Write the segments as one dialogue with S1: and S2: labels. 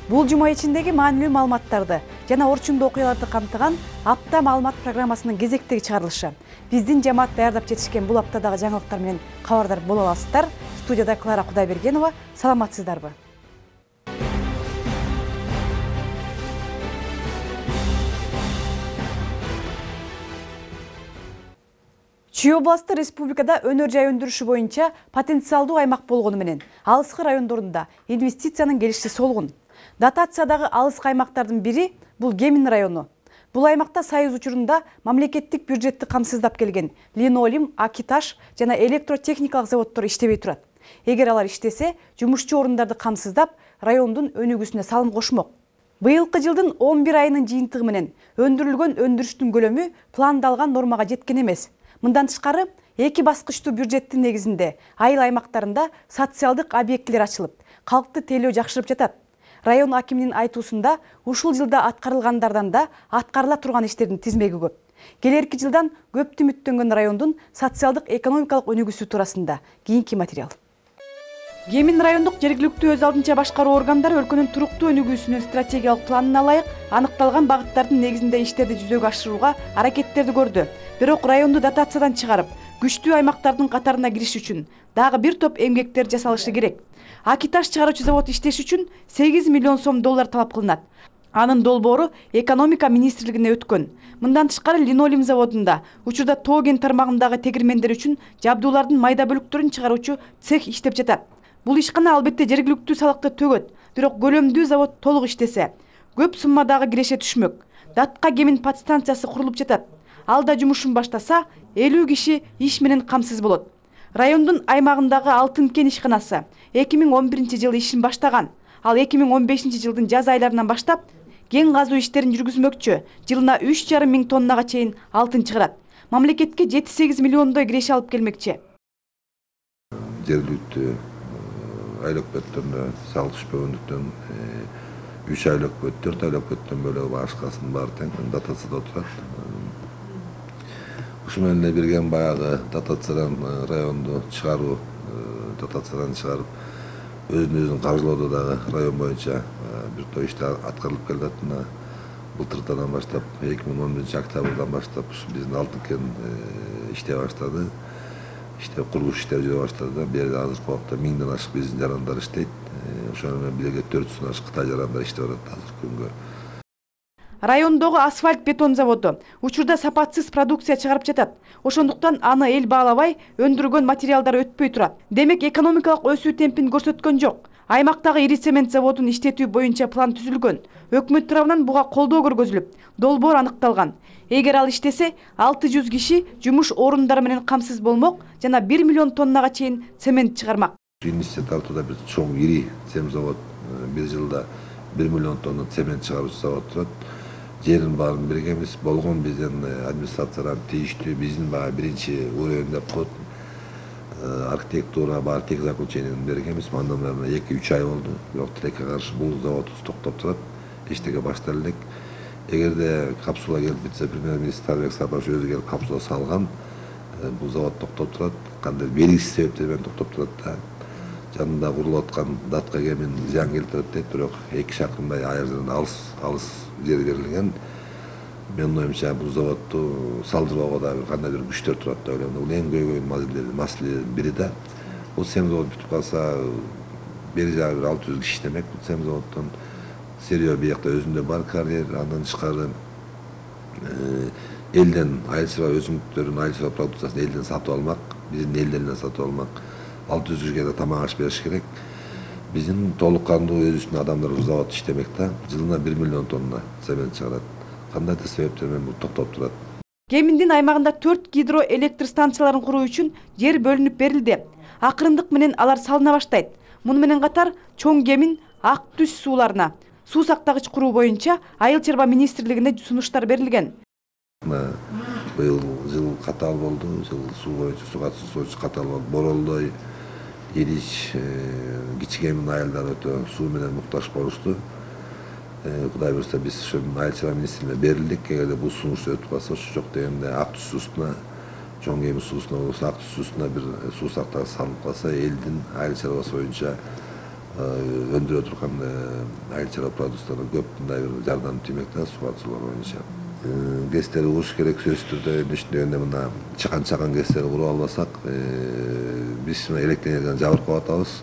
S1: Бул жума ичиндеги маанилүү маалыматтарды жана орчундуу окуяларды камтыган апта маалымат программасынын кезектеги чыгарылышы. Биздин жамаат даярдап жетишкен бул аптадагы жаңылыктар менен кабардар боло аласыздар. Студияда Клара Кудайбергенова. Саламатсыздарбы? Чүй областы республикада өнөр жай өндүрүшү боюнча потенциалдуу аймак болгону менен алыскы райондорунда инвестициянын келиши солгун. Дотациядагы алыскы аймактардын бири бул Кемин району. Бул аймакта союз учурунда мамлекеттик бюджетти камсыздап келген линолеум, акиташ жана электротехникалык заводдор иштебей турат. Эгер алар иштесе, жумушчу орундарды камсыздап, райондун өнүгүүсүнө салым кошмок. Быйылкы жылдын 11 айынын жыйынтыгы менен өндүрүлгөн өндүрүштүн көлөмү пландалган нормага жеткен эмес. Мындан тышкары, эки баскычтуу бюджеттин негизинде айыл аймактарында социалдык объектилер ачылып, калкты тейлөө жакшырып жатат. Район акиминин айтуусунда ушул жылда аткарылгандардан да аткарыла турган иштердин тизмеги көп. Келерки жылдан көп үмүттөнгөн райондун социалдык экономикалык өнүгүүсү туурасында кийинки материал. Кемин райондук жергиликтүү өз алдынча башкаруу органдары өлкөнүн туруктуу өнүгүүсүнүн стратегиялык планына ылайык аныкталган багыттардын негизинде иштерди жүзөгө ашырууга аракеттерди көрдү. Бирок районду дотациядан чыгарып, күчтүү аймактардын катарына кириш үчүн дагы бир топ эмгектер жасалышы керек. Акиташ чыгаруучу завод иштеш үчүн 8 миллион сом доллар талап кылынат. Анын долбоору экономика министрлигине өткөн. Мындан тышкары линолеум заводунда учурда тоо кен тармагындагы тегирмендер үчүн жабдуулардын майда бөлүктөрүн чыгаруучу цех иштеп жатат. Бул ишкана албетте жергиликтүү салыкты төгөт, бирок көлөмдүү завод толук иштесе, көп суммадагы киреше түшмөк. Датка Кемин подстанциясы курулуп жатат. Алда жумушун баштаса, 50 киши иш менен камсыз болот. Райондун аймагындагы Алтын кен ишканасы 2011 жылы ишин баштаган. Ал 2015 жылдын жаз айларынан баштап кен казуу иштерин жүргүзмөкчү. Жылына 3,5 миң тоннага чейин алтын чыгарат. Мамлекетке 7-8 миллиондой киреше алып келмекчи.
S2: Жергиликтүү айлык бөттөрүнө салык түшпөгөндүктөн 3 айлык бөт, 4 айлык бөттөн бөлөк башкасын баары тең дотацияда отурат. Ушу менен бирге баягы дотациядан районду чыгаруу, дотациядан чыгарып, өзүн каржылоодо дагы район боюнча бир топ иштер аткарылып келет. Былтырдан баштап, 2011 октябрдан баштап биздин Алтын кен иштей баштады. İşte kuruluş işleri жүрө баштады. Бери азыркы убакта 1000ден ашык биздин жарандар иштейт. Ошону менен бирге 400дөн ашык Кытай жарандар иштеп атат азыркы күнгө.
S1: Райондогу асфальт бетон заводу учурда сапатсыз продукция чыгарып жатат. Ошондуктан аны эл баалабай өндүргөн материалдар өтпөй турат. Демек экономикалык өсүү темпин көрсөткөн жок. Аймактагы ири цемент заводун иштетүү боюнча план түзүлгөн. Өкмөт тарабынан буга колдоо көргөзүлүп, долбоор аныкталган. Эгер ал иштесе, 600 киши жумуш орундары менен камсыз болмок жана 1 миллион тоннага чейин цемент чыгармак.
S2: Инвестиция тартууда бир чоң ири цемент завод бир жылда 1 миллион тонна цемент чыгаруучу завод турат. Жерин баарын биргебиз болгон биздин администрациядан тийиштүү биздин баягы биринчи уровень деп коет. Архитектура бар тек заключениени бергенбиз. Андан бери 2-3 ай болду. Бирок тилекке каршы бул завод токтоп турат. Эчтеке баштар элек. Эгерде капсула келип вице-премьер-министр Тарбек Сапаров өзү келип капсула салган, бул завод токтоп турат. Кандай белгисиз себептер менен токтоп турат да. Жанында курулуп аткан Датка Кемин зыян келтирет дейт, бирок 2 шақырымдай аярдан алыс жер берилген. Менин оюмча бул заводду салдырууга да кандайдыр күчтөр турат деп ойлойм. Бул эң көйгөй маселелердин бири да. Бул цемент завод бүтүп калса, бери жагы 600 киши иштемек бул цемент заводдон. Серия биякта өзүндө бар карьер, андан тышкары элден айыл чарба өсүмдүктөрүн, айыл чарба продукциясын элден сатып алмак, биздин элден сатып алмак. 600 кишиге да тамак аш бериш керек. Биздин толук кандуу өзүбүздүн адамдар завод иштемек да, жылына 1 миллион тонна цемент чыгарат. Кандайдыр себептер менен бул токтоп турат.
S1: Кеминдин аймагында 4 гидроэлектр станцияларын куруу үчүн жер бөлүнүп берилди. Акырындык менен алар салына баштайт. Муну менен катар Чоң Кемин, Ак Түз сууларына суу сактагыч куруу боюнча айыл чарба министрлигине сунуштар берилген.
S2: Быйыл жыл катаал болду, жыл суу боюнча суу катаал болду. Боролдой, Ирич, Кичи Кемин айылдары өтө суу менен муктаж болушту. Кудай буюрса биз ошо айыл чарба министрлигине берилдик. Эгерде бул сунуш өтүп калса, ошо жок дегенде Ак Түз суусуна, Чоң Кемин суусуна болсо, Ак Түз суусуна бир суу сактагыч салынып калса, элдин айыл чарбасы боюнча өндүрө турган айыл чарба продукцияларга көп мындай бир жардам тиймекте субсидиялар боюнча. ГЭСтер куруш керек сөзсүз түрдө, ишиндегенде мына чакан ГЭСтерди куруп албасак, биз мына электр энергияны жабыркап атабыз.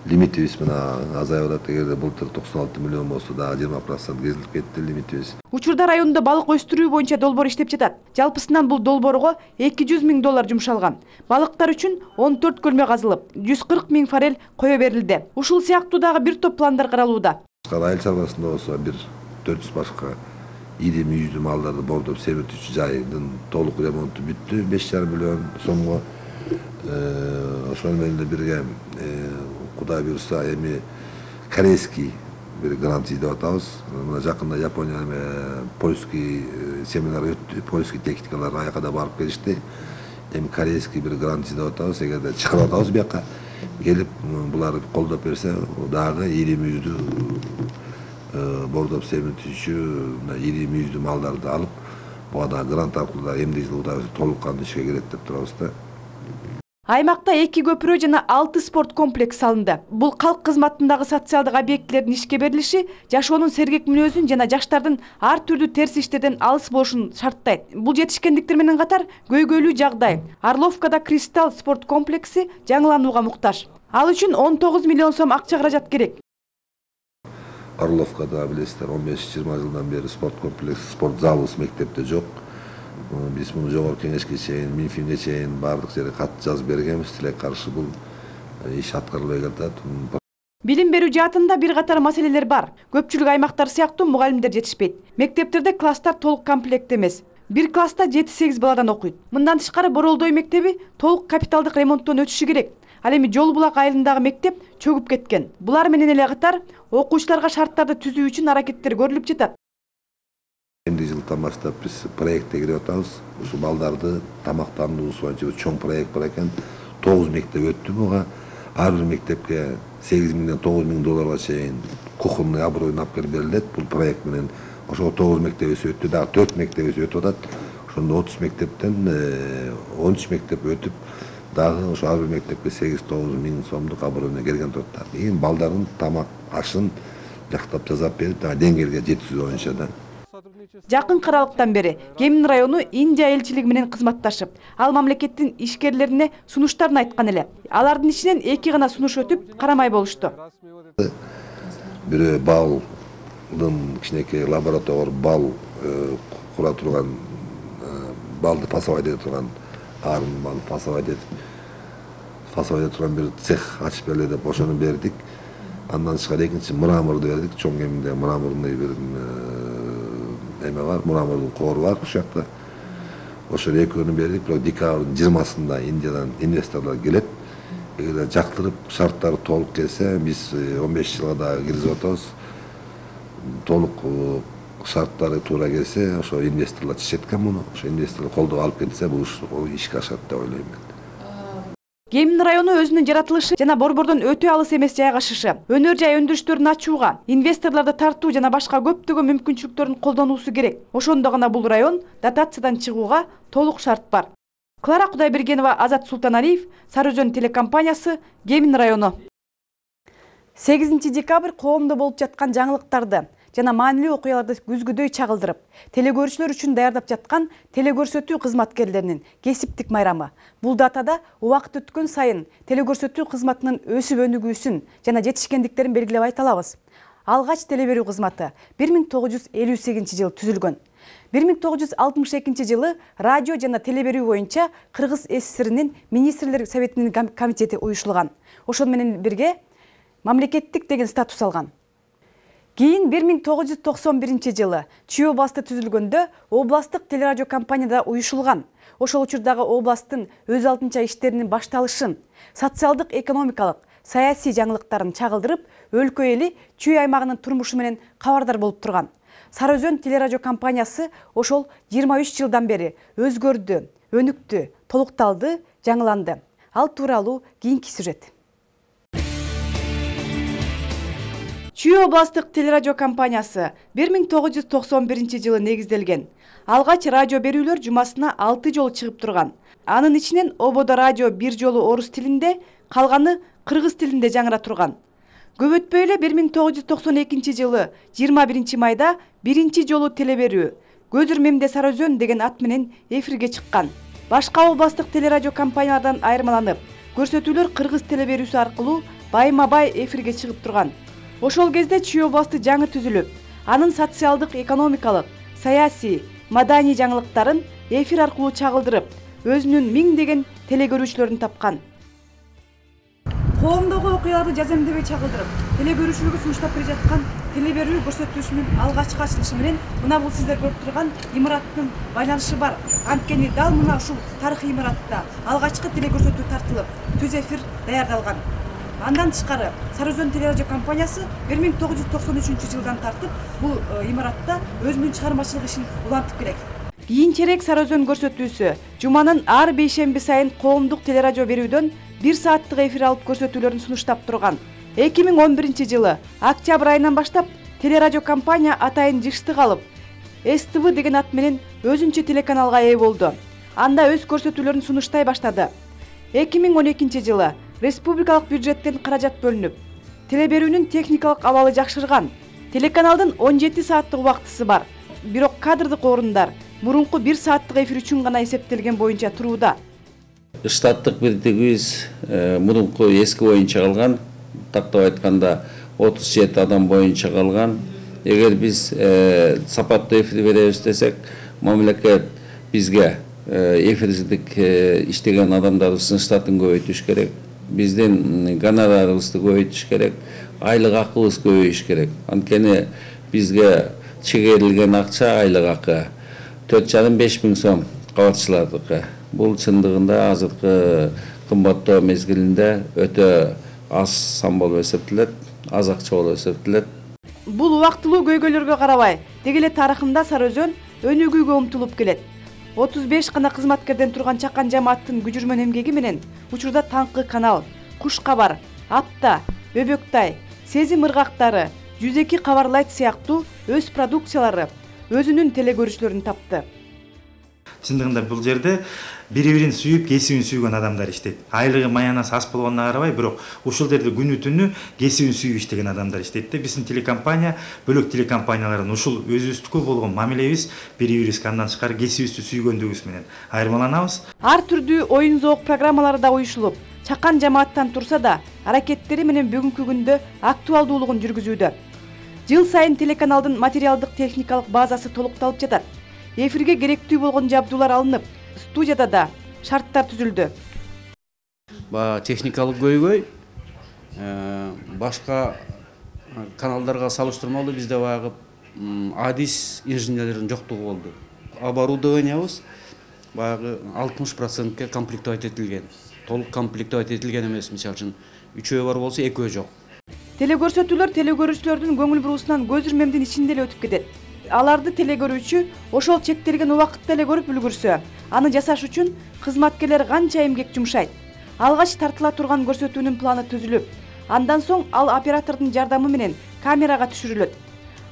S2: Лимитибиз мына азайып атат. Эгерде былтыр 96 миллион болсо дагы 20% кесилип кетти лимитибиз.
S1: Учурда районунда балык өстүрүү боюнча долбоор иштеп жатат. Жалпысынан бул долбоорго $200 000 жумшалган. Балыктар үчүн 14 көлмө казылып, 140 000 форель кое берилди. Ушул сыяктуу дагы бир топ пландар каралууда.
S2: Айыл чарбасында болсо бир 400 башка ири мүйүздүү малдарды бордоп семиртүүчү жайдын толук ремонту бүттү. 5,5 миллион сомго ошол менен бирге Кудай буюрса эми корейский bir грант издеп атабыз. Мына жакында Япония польский семинар өттү, польский техникалар аякада барып келишти. Эми корейский bir грант издеп атабыз. Эгерде чыгарып атабыз бияка келип булар колдоп берсе, дагы ири мүйүздүү бордоп семиртүүчү ири мүйүздүү малдарды алып, буга да грант аркылуу да эмди жылда толук кандуу ишке кирет деп турабыз да.
S1: Аймакта 2 көпүрө жана 6 спорт комплекс салынды. Бул калк кызматындагы социалдык объектилердин ишке берилиши жашоонун сергек мүнөзүн жана жаштардын ар түрдүү терс иштерден алыс болушун шарттайт. Бул жетишкендиктер менен катар көйгөйлүү жагдай. Орловкада Кристалл спорт комплекси жаңыланууга муктаж. Ал үчүн 19 миллион сом акча каражат керек.
S2: Орловкада билесиздер 15-20 жылдан бери спорт комплекс, спорт залыбыз мектепте жок. Биз муну жогорку кеңешке чейин, Минфинге чейин бардык жерге кат жазып бергенбиз. Тилек каршы бул иш аткарылбай жатат.
S1: Билим берүү жаатында бир катар маселелер бар. Көпчүлүк аймактар сыяктуу мугалимдер жетишпейт. Мектептерде класстар толук комплект эмес. Бир класста 7-8 баладан окуйт. Мындан тышкары Боролдой мектеби толук капиталдык ремонттон өтүшү керек. Ал эми Жол булак айылындагы мектеп чөгүп кеткен. Булар менен эле катар окуучуларга шарттарды түзүү үчүн аракеттер көрүлүп жатат.
S2: Эмди жылдан баштап биз проектке кирип атабыз. Ушу балдарды тамактандыруу боюнча чоң проект бар экен. 9 мектеп өттү буга. Ар бир мектепке 8 миңден 9 миң долларга чейин кухонный оборудование алып келип берилет. Бул проект менен ошо 9 мектебибиз өттү, дагы 4 мектебибиз өтүп атат. Ошондо 30 мектептен 13 мектеп өтүп, дагы ошо ар бир мектепке 8-9 миң сомдук оборудование келген турат. Эми балдардын тамак ашын жактап жасап берип, деңгээлге жеткизүү боюнча да.
S1: Жакын аралыктан бери Кемин району Индия элчилиги менен кызматташып, ал мамлекеттин ишкерлерине сунуштарын айткан эле. Алардын ичинен 2 гана сунуш өтүп, карамай болушту.
S2: Бирөө балдын кичинекей лаборатория бал кура турган, балды фасовать эте турган, арын балды фасовать эте турган бир цех ачып берели деп ошону бердик. Андан тышкары экинчи мраморду бердик. Чоң Кеминде мраморный бир эме бар, мрамордун кору бар ушул жакта. Ошол экөөнү бердик, бирок декабрдын 20-сында Индиядан инвесторлор келет. Эгер жактырып шарттары толук келсе, биз 15 жылга да киргизип атабыз. Толук шарттары туура келсе, ошо инвесторлор чечет экен муну. Ошо инвесторлор колдоп алып кетсе, бул ишке ашат деп ойлойм мен.
S1: Кемин району өзүнүн жаратылышы жана борбордон өтө алыс эмес жайгашышы, өнөр жай өндүрүштөрүн ачууга, инвесторлорду тартуу жана башка көптөгөн мүмкүнчүлүктөрүн колдонуусу керек. Ошондо гана бул район дотациядан чыгууга толук шарт бар. Клара Кудайбергенова, Азат Султаналиев, Сары Өзөн телекомпаниясы, Кемин району. 8 декабрь коомдо болуп жаткан жаңылыктарды жана маанилүү окуяларды күзгүдөй чагылдырып, телегөрүүчүлөр үчүн даярдап жаткан телегөрсөтүү кызматкерлеринин кесиптик майрамы. Бул датада убакыт өткөн сайын телегөрсөтүү кызматынын өсүп өнүгүүсүн жана жетишкендиктерин белгилеп айта алабыз. Алгач теле берүү кызматы 1958 жылы түзүлгөн. 1962 жылы радио жана теле берүү боюнча Кыргыз СССРинин министрлер советинин комитети уюшулган. Ошол менен бирге мамлекеттик деген статус алган. Кийин 1991 жылы Чүй областы түзүлгөндө областтык телерадио компанияда уюшулган. Ошол учурдагы областтын өз алдынча иштеринин башталышын, социалдык, экономикалык, саясий жаңылыктарын чагылдырып, өлкө эли Чүй аймагынын турмушу менен кабардар болуп турган. Сары Өзөн телерадио компаниясы ошол 23 жылдан бери өзгөрдү, өнүктү, толукталды, жаңыланды. Ал тууралуу кийинки сюжет. Чүй областык телерадио компаниясы 1991 жылы негизделген. Алгач радио берүүлөр жумасына 6 жолу чыгып турган. Анын ичинен ободо радио бир жолу орус тилинде, калганы кыргыз тилинде жаңыра турган. Көп өтпөй эле 1992 жылы 21 майда биринчи жолу теле берүү Көз Үрмемде Сары Өзөн деген ат менен эфирге чыккан. Башка областык телерадио компаниялардан айырмаланып, көрсөтүүлөр кыргыз теле берүүсү аркылуу байма-бай эфирге чыгып турган. Ошол кезде Чүй областы жаңы түзүлүп, анын социалдык, экономикалык, саясий, маданий жаңылыктарын эфир аркылуу чагылдырып, өзүнүн миңдеген теле көрүүчүлөрүн тапкан. Коомдогу окуяларды жаземдебей чагылдырып, теле көрүүчүлөргө сунуштап бере жаткан теле берүү көрсөтүүсүнүн алгачкы ачылышы менен мына бул сиздер көрүп турган имараттын байланышы бар. Анткени дал мына ушул тарыхый имаратта алгачкы теле көрсөтүү тартылып, түз эфир даярдалган. Андан тышкары Сары Өзөн телерадио компаниясы 1993 жылдан тартып бул имаратта өзүнүн чыгармачылык ишин улантып келет. Кийинчерээк Сары Өзөн көрсөтүүсү жуманын ар бейшемби сайын коомдук телерадио берүүдөн 1 сааттык эфир алып көрсөтүүлөрүн сунуштап турган. 2011 жылы октябрь айынан баштап телерадио компания атайын жыштык алып, СТВ деген ат менен өзүнчө телеканалга ээ болду. Анда өз көрсөтүүлөрүн сунуштай баштады. 2012 жылы республикалык бюджеттен каражат бөлүнүп, теле берүүнүн техникалык абалы жакшырган. Телеканалдын 17 сааттык убактысы бар. Бирок кадрдык орундар мурунку 1 сааттык эфир үчүн гана эсептелген боюнча турууда.
S3: Штаттык бирдигибиз мурунку эски боюнча калган. Тактап айтканда 37 адам боюнча калган. Эгер биз сапаттуу эфир беребиз десек, мамлекет бизге эфирдик иштеген адамдарыбыздын штатын көбөйтүш керек. Биздин гонорарыбызды көбөйтүш керек. Айлык акыбыз көбөйүш керек. Анткени бизге чегерилген акча айлык акы 4,5 миң сом кабатчылардыкы. Бул чындыгында азыркы кымбаттоо мезгилинде өтө аз сан болуп эсептелет, аз акча болуп эсептелет.
S1: Бул убактылуу көйгөйлөргө карабай, деги эле тарыхында Сары Өзөн өнүгүүгө умтулуп келет. 35 гана кызматкерден турган чакан жамааттын күжүрмөн эмгеги менен учурда Таңкы канал, Куш кабар, Апта, Бөбөктай, Сезим ыргактары, 102 кабарлайт сыяктуу өз продукциялары өзүнүн теле көрүүчүлөрүн тапты.
S4: Чындыгында бул жерде бири-бирин сүйүп, кесибин сүйгөн адамдар иштейт. Айлыгы маянасы аз болгонуна карабай, бирок ушул жерде күнү түнү кесибин сүйүп иштеген адамдар иштейт. Биздин телекомпания бөлөк телекомпаниялардан ушул өзүбүздүкү болгон мамилебиз бири-бирибизге андан тышкары кесибибизди сүйгөндүгүбүз менен айырмаланабыз.
S1: Ар түрдүү оюн зоок программалары да уюшулуп, чакан жамааттан турса да, аракеттери менен бүгүнкү күндө актуалдуулугун жүргүзүүдө. Жыл сайын телеканалдын материалдык техникалык базасы толукталып жатат. Эфирге керектүү болгон жабдуулар алынып, студияда да шарттар түзүлдү.
S5: Техникалык көйгөй башка каналдарга салыштырмалуу бизде баягы адис инженерлердин жоктугу болду. Оборудованиябыз баягы 60%ке комплектовать этилген. Толук комплектовать этилген эмес, мисалы үчүн 3 бар болсо 2 жок.
S1: Телекөрсөтүүлөр теле көрүүчүлөрдүн көңүл бурусунан Көз Үрмемдин ичинде эле өтүп кетет. Аларды теле көрүүчү ошол чектелген убакытта эле көрүп үлгүрсө, аны жасаш үчүн кызматкерлер канча эмгек жумшайт. Алгач тартыла турган көрсөтүүнүн планы түзүлүп, андан соң ал оператордун жардамы менен камерага түшүрүлөт.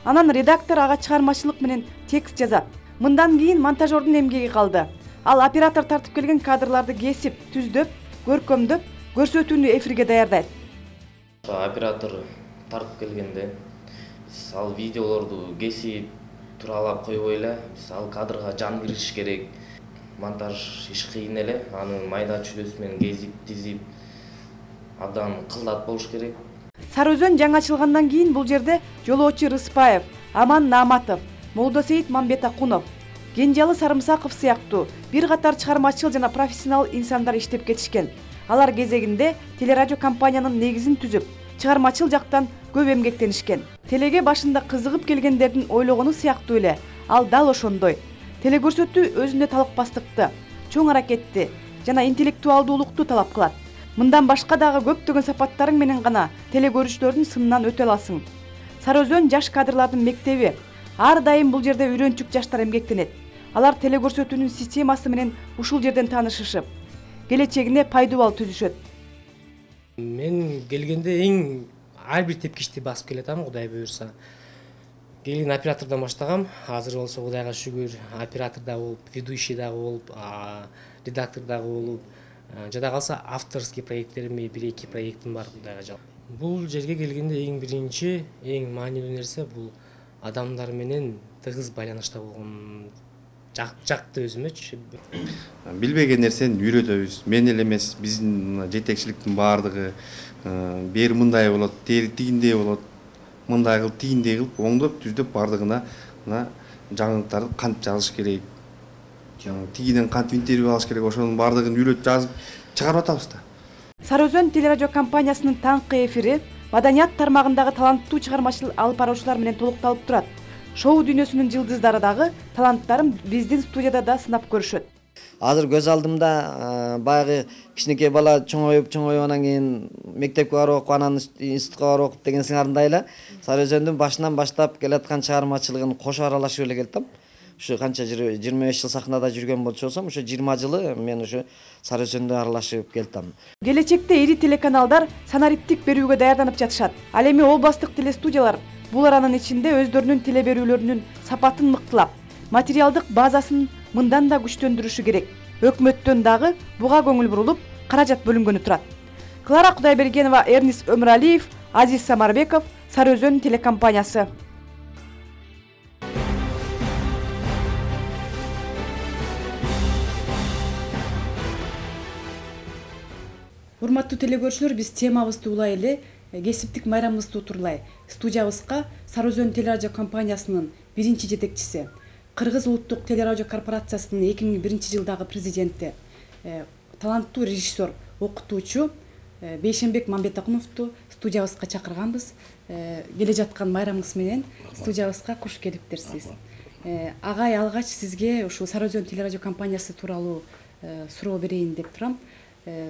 S1: Анан редактор ага чыгармачылык менен текст жазат. Мындан кийин монтажердун эмгеги калды. Ал оператор тартып келген кадрларды кесип, түздөп, көркөмдөп, көрсөтүүнү эфирге даярдайт.
S6: Оператор тартып келгенде ал видеолорду кесип туралап койбой эле, ал кадрга жан кириш керек. Монтаж иш кыйын эле, аны майда чүлөсү менен кезип, тизип, абдан кылдат болуш керек.
S1: Сары Өзөн жаңы ачылгандан кийин бул жерде Жолоочу Рыспаев, Аман Нааматов, Молдосейит Мамбетакунов, Кенжалы Сарымсаков сыяктуу бир катар чыгармачыл жана профессионал инсандар иштеп кетишкен. Алар кезегинде телерадио компаниянын негизин түзүп, чыгармачыл жактан көп эмгектенишкен. Телеге башында кызыгып келгендердин ойлогону сыяктуу эле, ал дал ошондой. Телекөрсөтүү өзүндө талыкпастыкты, чоң аракетти жана интеллектуалдуулукту талап кылат. Мындан башка дагы көптөгөн сапаттарың менен гана телекөрүүчүлөрдүн сынынан өтө аласың. Сары Өзөн жаш кадрлардын мектеби. Ар дайым бул жерде үйрөнчүк жаштар эмгектенет. Алар телекөрсөтүүнүн системасы менен ушул жерден таанышышып, келечегине пайдубал түзүшөт.
S7: Мен келгенде ар бир тепкичти басып келатам, Кудай буйрса. Келген оператордон баштагам. Азыр болсо Кудайга шүгүр, оператор да болуп, ведущий дагы болуп, редактор дагы болуп, жада калса авторский проекттериме 1-2 проектим бар, Кудайга жал. Бул жерге келгенде эң биринчи, эң маанилүү нерсе бул адамдар менен тыгыз байланышта болгон жакты өзүмөчү.
S8: Билбеген нерсени үйрөтөбүз. Мен эле эмес, биздин жетекчиликтин баардыгы бери мындай болот, тигиндей болот, мындай кылып, тигиндей кылып, оңдоп, түздөп баардыгына мына жаңылыктарды кантип жазыш керек, тигинен кантип интервью алыш керек, ошонун баардыгын үйрөтүп жазып чыгарып атабыз да.
S1: Сары Өзөн телерадио компаниясынын таңкы эфири маданият тармагындагы таланттуу чыгармачыл алып баруучулар менен толукталып турат. Шоу дүйнөсүнүн жылдыздары дагы таланттарын биздин студияда да сынап көрүшөт.
S9: Азыр көз алдымда баягы кичинекей бала чоңоюп анан кийин мектепке барып окуп, анан институтка барып окуп деген сыңарындай эле Сары Өзөндүн башынан баштап келаткан чыгармачылыгын кошо аралашып эле келдим. Ушу канча 25 жыл сахнада жүргөн болчу болсом, ушу 20 жылы мен ушу Сары Өзөндө аралашып келдим.
S1: Келечекте ири телеканалдар санариптик берүүгө даярданып жатышат. Ал эми областык телестудиялар бул аранын ичинде өздөрүнүн теле берүүлөрүнүн сапатын мыктылап, материалдык базасын мындан да күчтөндүрүшү керек. Өкмөттөн дагы буга көңүл бурулуп, каражат бөлүнгөнү турат. Клара Кудайбергенова, Эрнис Өмүралиев, Азиз Самарбеков, Сары Өзөн телекомпаниясы. Урматтуу телекөрүүчүлөр, биз темабызды улай эле кесиптик майрамыбызды утурлай. Студиябызга Сары Өзөн телерадио компаниясынын биринчи жетекчиси, Кыргыз улуттук телерадио корпорациясынын 2001 жылдагы президенти, таланттуу режиссер, окутуучу Бейшенбек Мамбетакуновду студиябызга чакырганбыз. Келе жаткан майрамыңыз менен студиябызга куш келиптирсиз. Агай, алгач сизге ушул Сары Өзөн телерадио компаниясы тууралуу суроо берейин деп турам.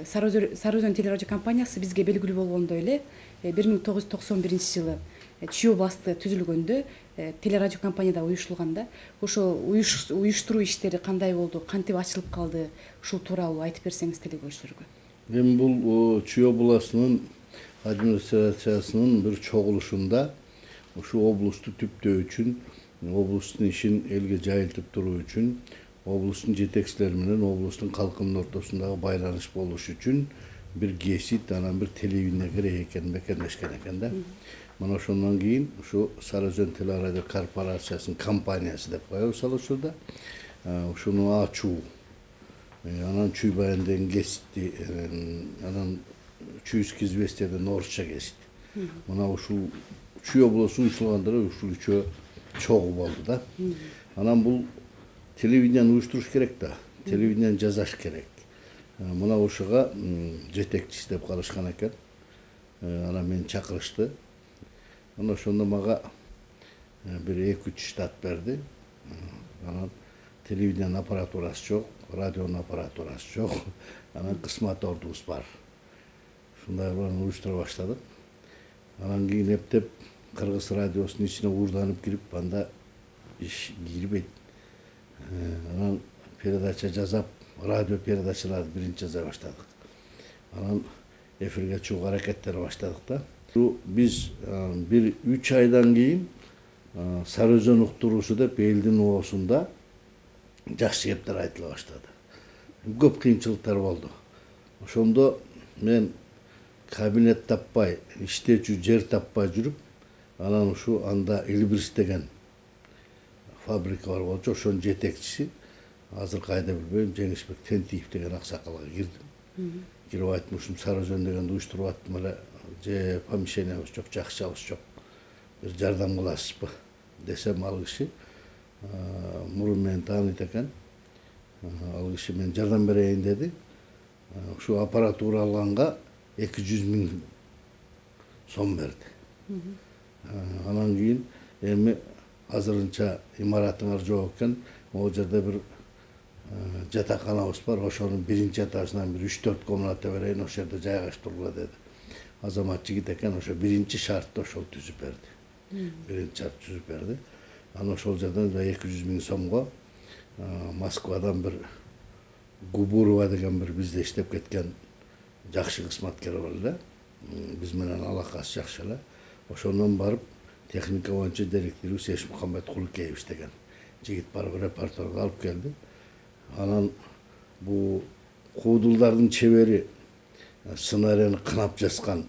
S1: Сары Өзөн телерадио компаниясы бизге белгилүү болгондой эле 1991 жылы Чүй басты түзүлгөндө телерадио компанияда уюштурулганда, ошол уюштуруу иштери кандай болду, кантип ачылып калды, ушул тууралуу айтып берсеңиз телекөрүүчүлөргө.
S10: Эми бул Чүй областынын администрациясынын бир чогулушунда ушу облусту түптөө үчүн, облустун ишин элге жайылтып туруу үчүн, облустун жетекчилери менен облустун калкынын ортосундагы байланыш болуш үчүн бир кесит, анан бир телевидение керек экенин бекемдешкен экен да. Мына ошондон кийин ушу Сары Өзөн телерадио корпорациясынын компаниясы деп коебуз ал учурда. Ушуну ачуу, анан Чүй баян деген кесипти, анан Чүйский известияден орусча кесип. Мына ушул Чүй областу уюштургандары ушул үчөө чогуу болду да. Анан бул телевидениени уюштуруш керек да, телевидениени жасаш керек. Мына ушуга жетекчиси деп калышкан экен. Анан мени чакырышты. Анан ошондо мага бир 2-3 штат берди. Анан телевидениенин аппаратурасы жок, радионун аппаратурасы жок. Анан кызмат ордубуз бар. Ушундай кылып уюштура баштадык. Анан кийин эптеп Кыргыз радиосунун ичине уурданып кирип, анда иш кирбейт. Анан передача жасап, радио передачаларды биринчи жасай баштадык. Анан эфирге чыгууга аракеттер баштадык да. Биз бир 3 айдан кийин Сары Өзөн уктуруусу деп элдин оосунда жакшы кептер айтыла баштады. Көп кыйынчылыктар болду. Ошондо мен кабинет таппай, иштечү жер таппай жүрүп, анан ушу анда Элбирс деген фабрика бар болчу, ошонун жетекчиси, азыр кайда билбейм, Жеңишбек Тентиев деген аксакалга кирдим. Кирип айттым, ушум Сары Өзөн дегенди уюштуруп аттым эле, же помещениябыз жок, жакшабыз жок, бир жардам кыласызбы десем, ал киши мурун мени тааныйт экен. Ал киши мен жардам берейин деди. Ушу аппаратура алганга 200 000 сом берди. Анан кийин эми азырынча имаратыңар жок экен, могу жерде бир жатаканабыз бар, ошонун биринчи этажынан бир 3-4 комната берейин, ошол жерде жайгаштыргыла деди. Азамат жигит экен, ошо биринчи шартты ошол түзүп берди. Биринчи шарт түзүп берди. Анан ошол жерден 200 000 сомго Москвадан бир Губурова деген бир бизде иштеп кеткен жакшы кызматкер бар эле. Биз менен алакасы жакшы эле. Ошондон барып техника боюнча директору Эшмухаммед Кулукеевич деген жигит барып репорторго алып келди. Анан бул куудулдардын чебери сценарийни кынап жазган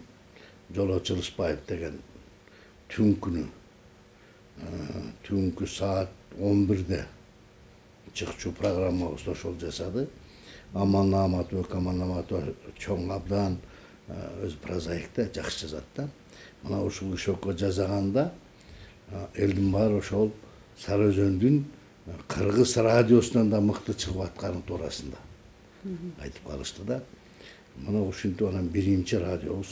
S10: Жол Чырышбаев деген түнкү saat 11'de чыкчу программабызды ошол жасады. Аман Аматова чоң абдан өз прозаикте жакшы жазат да. Мына ушул киши жазаганда элдин баары ошол Сары Өзөндүн Кыргыз радиосунан да мыкты чыгып атканы туурасында айтып калышты да. Мына ушинтип анан биринчи радиобуз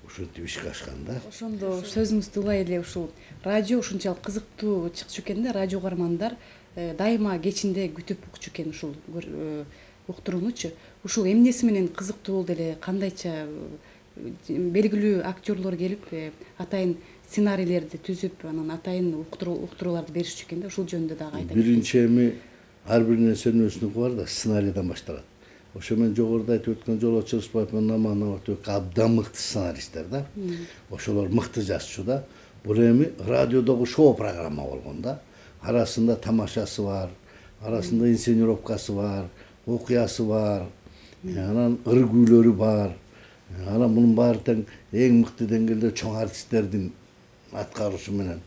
S10: ушинтип ишке ашканда.
S1: Ошондо сөзүңүздү улай эле ушул радио ушунчалык кызыктуу чыкчу экен да, радио каармандар дайыма кечинде күтүп укчу экен ушул уктуруунучу. Ушул эмнеси менен кызыктуу болду эле, кандайча белгилүү актерлор келип атайын сценарийлерди түзүп, анан атайын уктурууларды беришчү экен да, ушул жөнүндө дагы айта кетсеңиз.
S10: Биринчи эми ар бир нерсенин өзүнүкү бар да, сценарийден башталат. Ошо мен жогоруда айтып өткөн Жол Чырышбаев менен Аман Аматов абдан мыкты сценаристтер да. Ошолор мыкты жазчу да. Бул эми радиодогу шоу программа болгон да. Арасында тамашасы бар, арасында инсценировкасы бар, окуясы бар, анан ыр-күйлөрү бар. Анан мунун баары тең эң мыкты деңгээлде чоң артисттердин аткаруусу менен.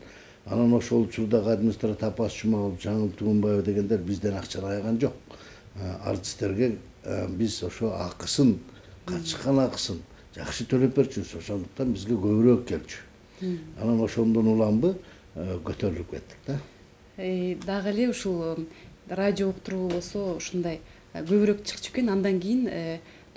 S10: Анан ошол учурдагы администратор Тапас Жумабаев, Жаңыл Тугунбаев дегендер бизден акча алган жок. Артисттерге биз ошо акысын, катышкан акысын жакшы төлөп берчүбүз. Ошондуктан бизге көбүрөөк келчү. Анан ошондон уламбы көтөрүлүп кеттик да.
S1: Дагы эле ушул радио уктуруу болсо ушундай көбүрөөк чыкчу экен. Андан кийин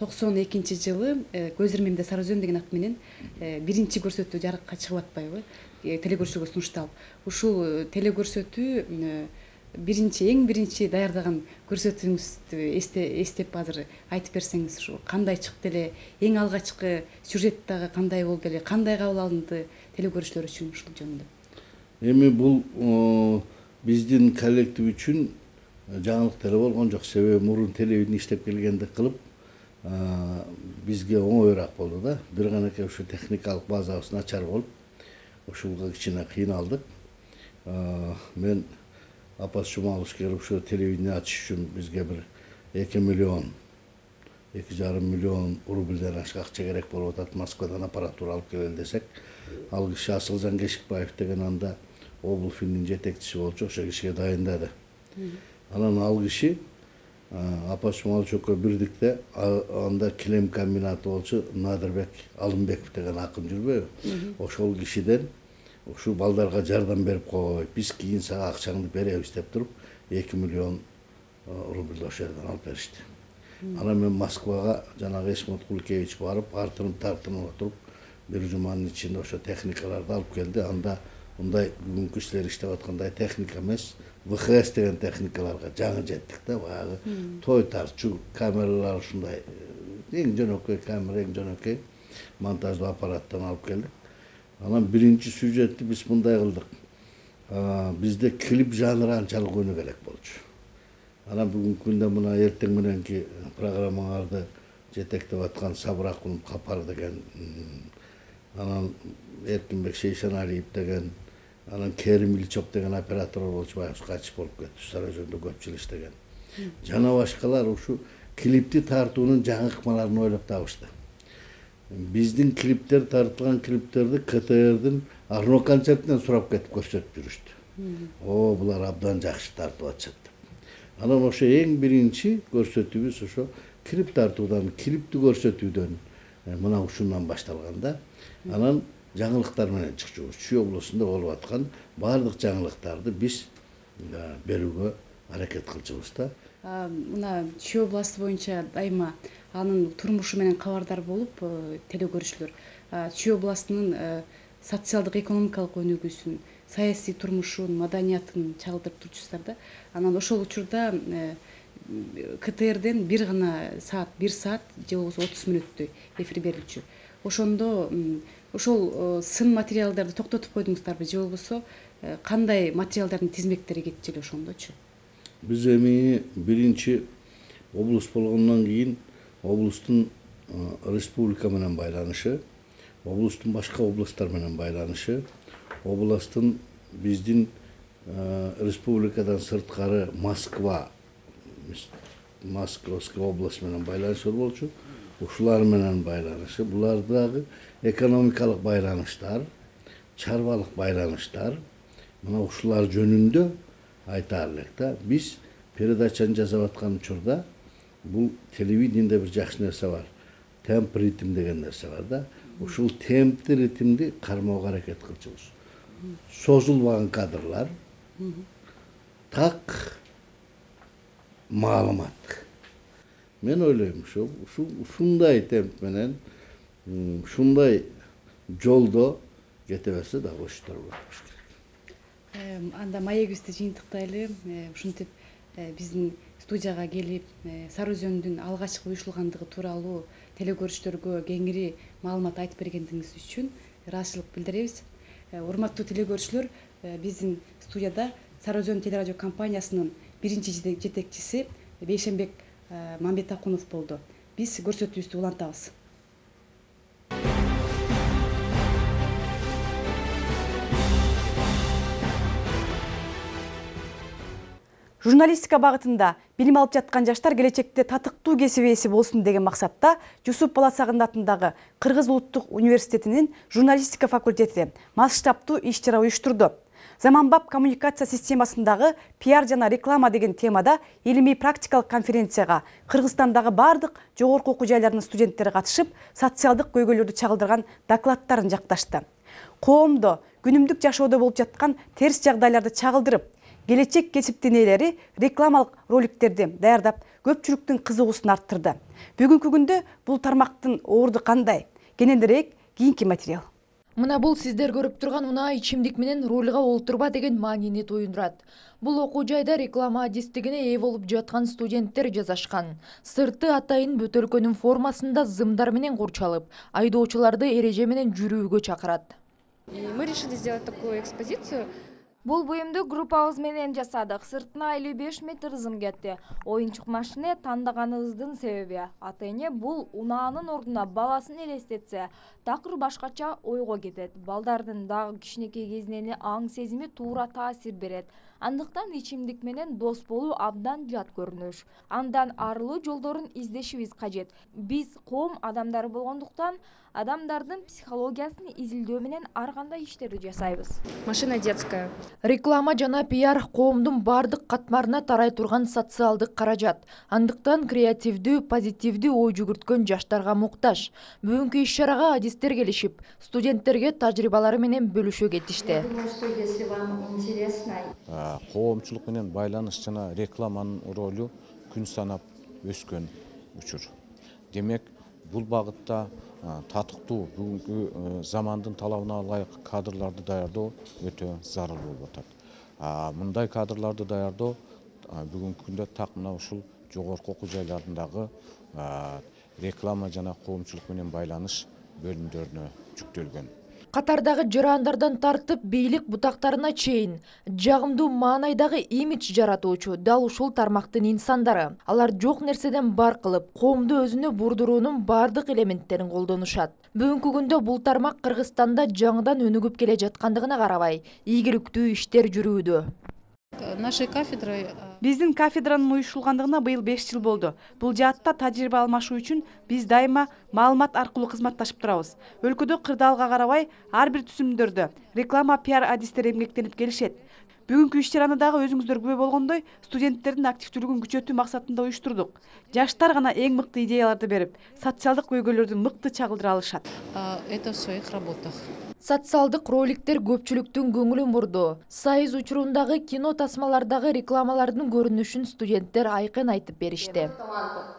S1: 92-жылы Көз ирмемде Сары Өзөн деген ат менен биринчи көрсөтүү жарыкка чыгып атпайбы? Телекөрсөтүүгө сунушталып. Ушул телекөрсөтүү эң биринчи даярдаган көрсөтүүңүздү эстеп азыр айтып берсеңиз, ушу кандай чыкты эле, эң алгачкы сюжет дагы кандай болду эле, кандай кабыл алынды телекөрүүчүлөр үчүн ушул жөнүндө?
S10: Эми бул биздин коллектив үчүн жаңылык деле болгон жок. Себеби мурун телевидение иштеп келгендик кылып бизге оңоюраак болду да. Бир ганакей ушу техникалык базабыз начар болуп, ушулга кичине кыйналдык. Мен Апас Жумабаев келип ушу телевидение ачыш үчүн бизге бир 2,5 миллион рубльден ашык акча керек болуп атат. Москвадан аппаратура алып келели десек, ал киши Асылжан Кешикбаев деген анда облфиндин жетекчиси болчу, ошо кишиге дайындады. Анан ал киши Апас Жумабаев экөө бирдикте анда килем комбинаты болчу, Надырбек Алымбеков деген акын жүрбөйбү? Ошол кишиден ушу балдарга жардам берип кой, биз кийин сага акчаңды беребиз деп туруп 2 миллион рубль ошол жерден алып беришти. Анан мен Москвага жанагы Эшмот Кулкевич барып, тартынып отуруп, бир жуманын ичинде ошо техникаларды алып келди. Анда мындай бүгүнкү силер иштеп аткандай техника эмес, ВХС деген техникаларга жаңы жеттик да, баягы той тартчу камералар, ушундай эң жөнөкөй камера, эң жөнөкөй монтаждуу аппараттан алып келдик. Анан биринчи сюжетти биз мындай кылдык. Бизде клип жанры анчалык өнүгө болчу. Анан бүгүнкү күндө мына эртең мененки программаңарды жетектеп аткан Сабыр Акунов Капар деген, анан Эркинбек Шейшаналиев деген, анан Керим Ильчев деген оператор болчу, баягы качып болуп кетти, Сары Өзөндө көпчүлүк иштеген. Жана башкалар ушу клипти тартуунун жаңы ыкмаларын ойлоп табышты. Биздин клиптер тартылган клиптерди КТРдин Арно концертинен сурап кетип көрсөтүп жүрүштү. Булар абдан жакшы тартып атышат деп. Анан ошо эң биринчи көрсөтүүбүз ошо клип тартуудан, клипти көрсөтүүдөн мына ушундан башталган да. Анан жаңылыктар менен чыкчубуз. Чүй облусунда болуп аткан баардык жаңылыктарды биз берүүгө аракет кылчубуз да.
S1: Мына Чүй областы боюнча дайыма анын турмушу менен кабардар болуп телекөрүүчүлөр Чүй областынын социалдык экономикалык өнүгүүсүн, саясий турмушун, маданиятын чагылдырып турчусуздар да. Анан ошол учурда КТРден бир гана саат, 1 саат же болбосо 30 мүнөттөй эфир берилчү. Ошондо ошол сын материалдарды токтотуп койдуңуздарбы же болбосо кандай материалдардын тизмектери кетчү эле ошондочу?
S10: Биз эми биринчи облус болгондон кийин облустун республика менен байланышы, облустун башка областтар менен байланышы, областын биздин республикадан сырткары Московской область менен байланышы болчу. ушулар менен байланышы, булардагы экономикалык байланыштар, чарбалык байланыштар, мына ушулар жөнүндө айта элек да. Биз передачаны жасап аткан учурда бул телевидениеде бир жакшы нерсе бар. Темп ритм деген нерсе бар да. Ушул темпти ритмди кармоого аракет кылчубуз. Созулбаган кадрлар, так маалымат. Мен ойлойм ушундай темп менен, ушундай жолдо кете берсе да ошто болот.
S1: Анда маегибизди жыйынтыктайлы, ушинтип биздин студияга келип, Сары Өзөндүн алгачкы уюштурулгандыгы тууралуу телекөрүүчүлөргө кеңири маалымат айтып бергендигиңиз үчүн ыраазычылык билдиребиз. Урматтуу телекөрүүчүлөр, биздин студияда Сары Өзөн телерадио компаниясынын биринчи жетекчиси Бейшенбек Мамбетакунов болду. Биз көрсөтүүбүздү улантабыз. Журналистика багытында билим алып жаткан жаштар келечекте татыктуу кесип ээси болсун деген максатта Жусуп Баласагын атындагы Кыргыз Улуттук университетинин журналистика факультети масштабтуу иш-чара уюштурду. Заманбап коммуникация системасындагы пиар жана реклама деген темада илимий практикалык конференцияга Кыргызстандагы бардык жогорку окуу жайларынын студенттери катышып, социалдык көйгөйлөрдү чагылдырган докладдарын жакташты. Коомдо күнүмдүк жашоодо болуп жаткан терс жагдайларды чагылдырып, келечек кесиптин ээлери рекламалык роликтерди даярдап, көпчүлүктүн кызыгуусун арттырды. Бүгүнкү күндө бул тармактын орду кандай? Кененирээк кийинки материал.
S11: Мына бул сиздер көрүп турган унаа ичимдик менен рульга олтурба деген маанини туюндурат. Бул окуу жайда реклама адистигине ээ болуп жаткан студенттер жасашкан. Сырты атайын бөтөлкөнүн формасында зымдар менен курчалып, айдоочуларды эреже менен жүрүүгө чакырат.
S12: Мы решили сделать такую экспозицию.
S13: Бул буюмду группабыз менен жасадык. Сыртына 55 метр зым кетти. Оюнчук машина тандаганыбыздын себеби ата-эне бул унаанын ордуна баласын элестетсе, такыр башкача ойго кетет. Балдардын дагы кичинекей кезинен аң сезими туура таасир берет. Андыктан ичимдик менен дос болуу абдан жат көрүнүш. Андан арылуу жолдорун издешибиз кажет. Биз коом адамдары болгондуктан адамдардын психологиясын изилдөө менен ар кандай иштерди жасайбыз.
S12: Машина детская.
S11: Реклама жана пиар коомдун бардык катмарына тарай турган социалдык каражат. Андыктан креативдүү, позитивдүү ой жүгүрткөн жаштарга муктаж. Бүгүнкү иш-чарага адистер келишип, студенттерге тажрыйбалары менен бөлүшө кетишти.
S14: Коомчулук менен байланыш жана рекламанын ролу күн санап өскөн учур. Демек, бул багытта татыктуу бүгүнкү замандын талабына ылайык кадрларды даярдоо өтө зарыл болуп атат. Мындай кадрларды даярдоо бүгүнкү күндө так мына ушул жогорку окуу жайларындагы реклама жана коомчулук менен байланыш бөлүмдөрүнө жүктөлгөн.
S11: Катардагы жарандардан тартып бийлик бутактарына чейин жагымдуу маанайдагы имидж жаратуучу дал ушул тармактын инсандары. Алар жок нерседен бар кылып, коомду өзүнө бурдуруунун бардык элементтерин колдонушат. Бүгүнкү күндө бул тармак Кыргызстанда жаңыдан өнүгүп келе жаткандыгына карабай, ийгиликтүү иштер жүрүүдө.
S12: Нашей кафедрой
S1: Биздин кафедранын уюштурулгандыгына быйыл 5 жыл болду. Бул жаатта тажрыйба алмашуу үчүн биз дайыма маалымат аркылуу кызматташып турабыз. Өлкөдө кырдаалга карабай ар бир түсүмдөрдө реклама пиар адистери эмгектенип келишет. Бүгүнкү иш-чараны дагы өзүңүздөр күбө болгондой студенттердин активдүүлүгүн күчөтүү максатында уюштурдук. Жаштар гана эң мыкты идеяларды берип, социалдык көйгөйлөрдү мыкты чагылдыра алышат.
S12: Это в своих работах.
S11: Социалдык роликтер көпчүлүктүн көңүлүн бурду. Сайыз учурундагы кино тасмалардагы рекламалардын көрүнүшүн студенттер айкын айтып беришти.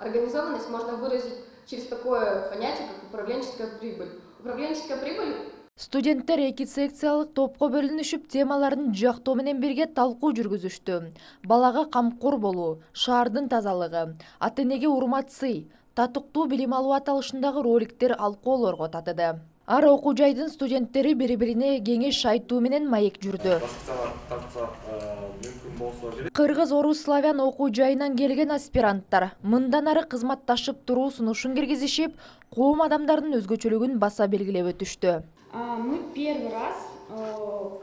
S15: Организованность можно выразить через такое понятие, как управленческая прибыль. Управленческая прибыль.
S11: Студенттер 2 секциялык топко бөлүнүшүп, темаларын жактоо менен бирге талкуу жүргүзүштү. Балага камкор болуу, шаардын тазалыгы, ата-энеге урмат сый, татыктуу билим алуу аталышындагы роликтер алкоолорго татыды. Ар окуу жайдын студенттери бири-бирине кеңеш айтуу менен маек жүрдү. Кыргыз, орус, славян окуу жайынан келген аспиранттар мындан ары кызматташып туруу сунушун киргизишип, коом адамдардын өзгөчөлүгүн баса белгилеп өтүштү.
S15: Мы первый раз в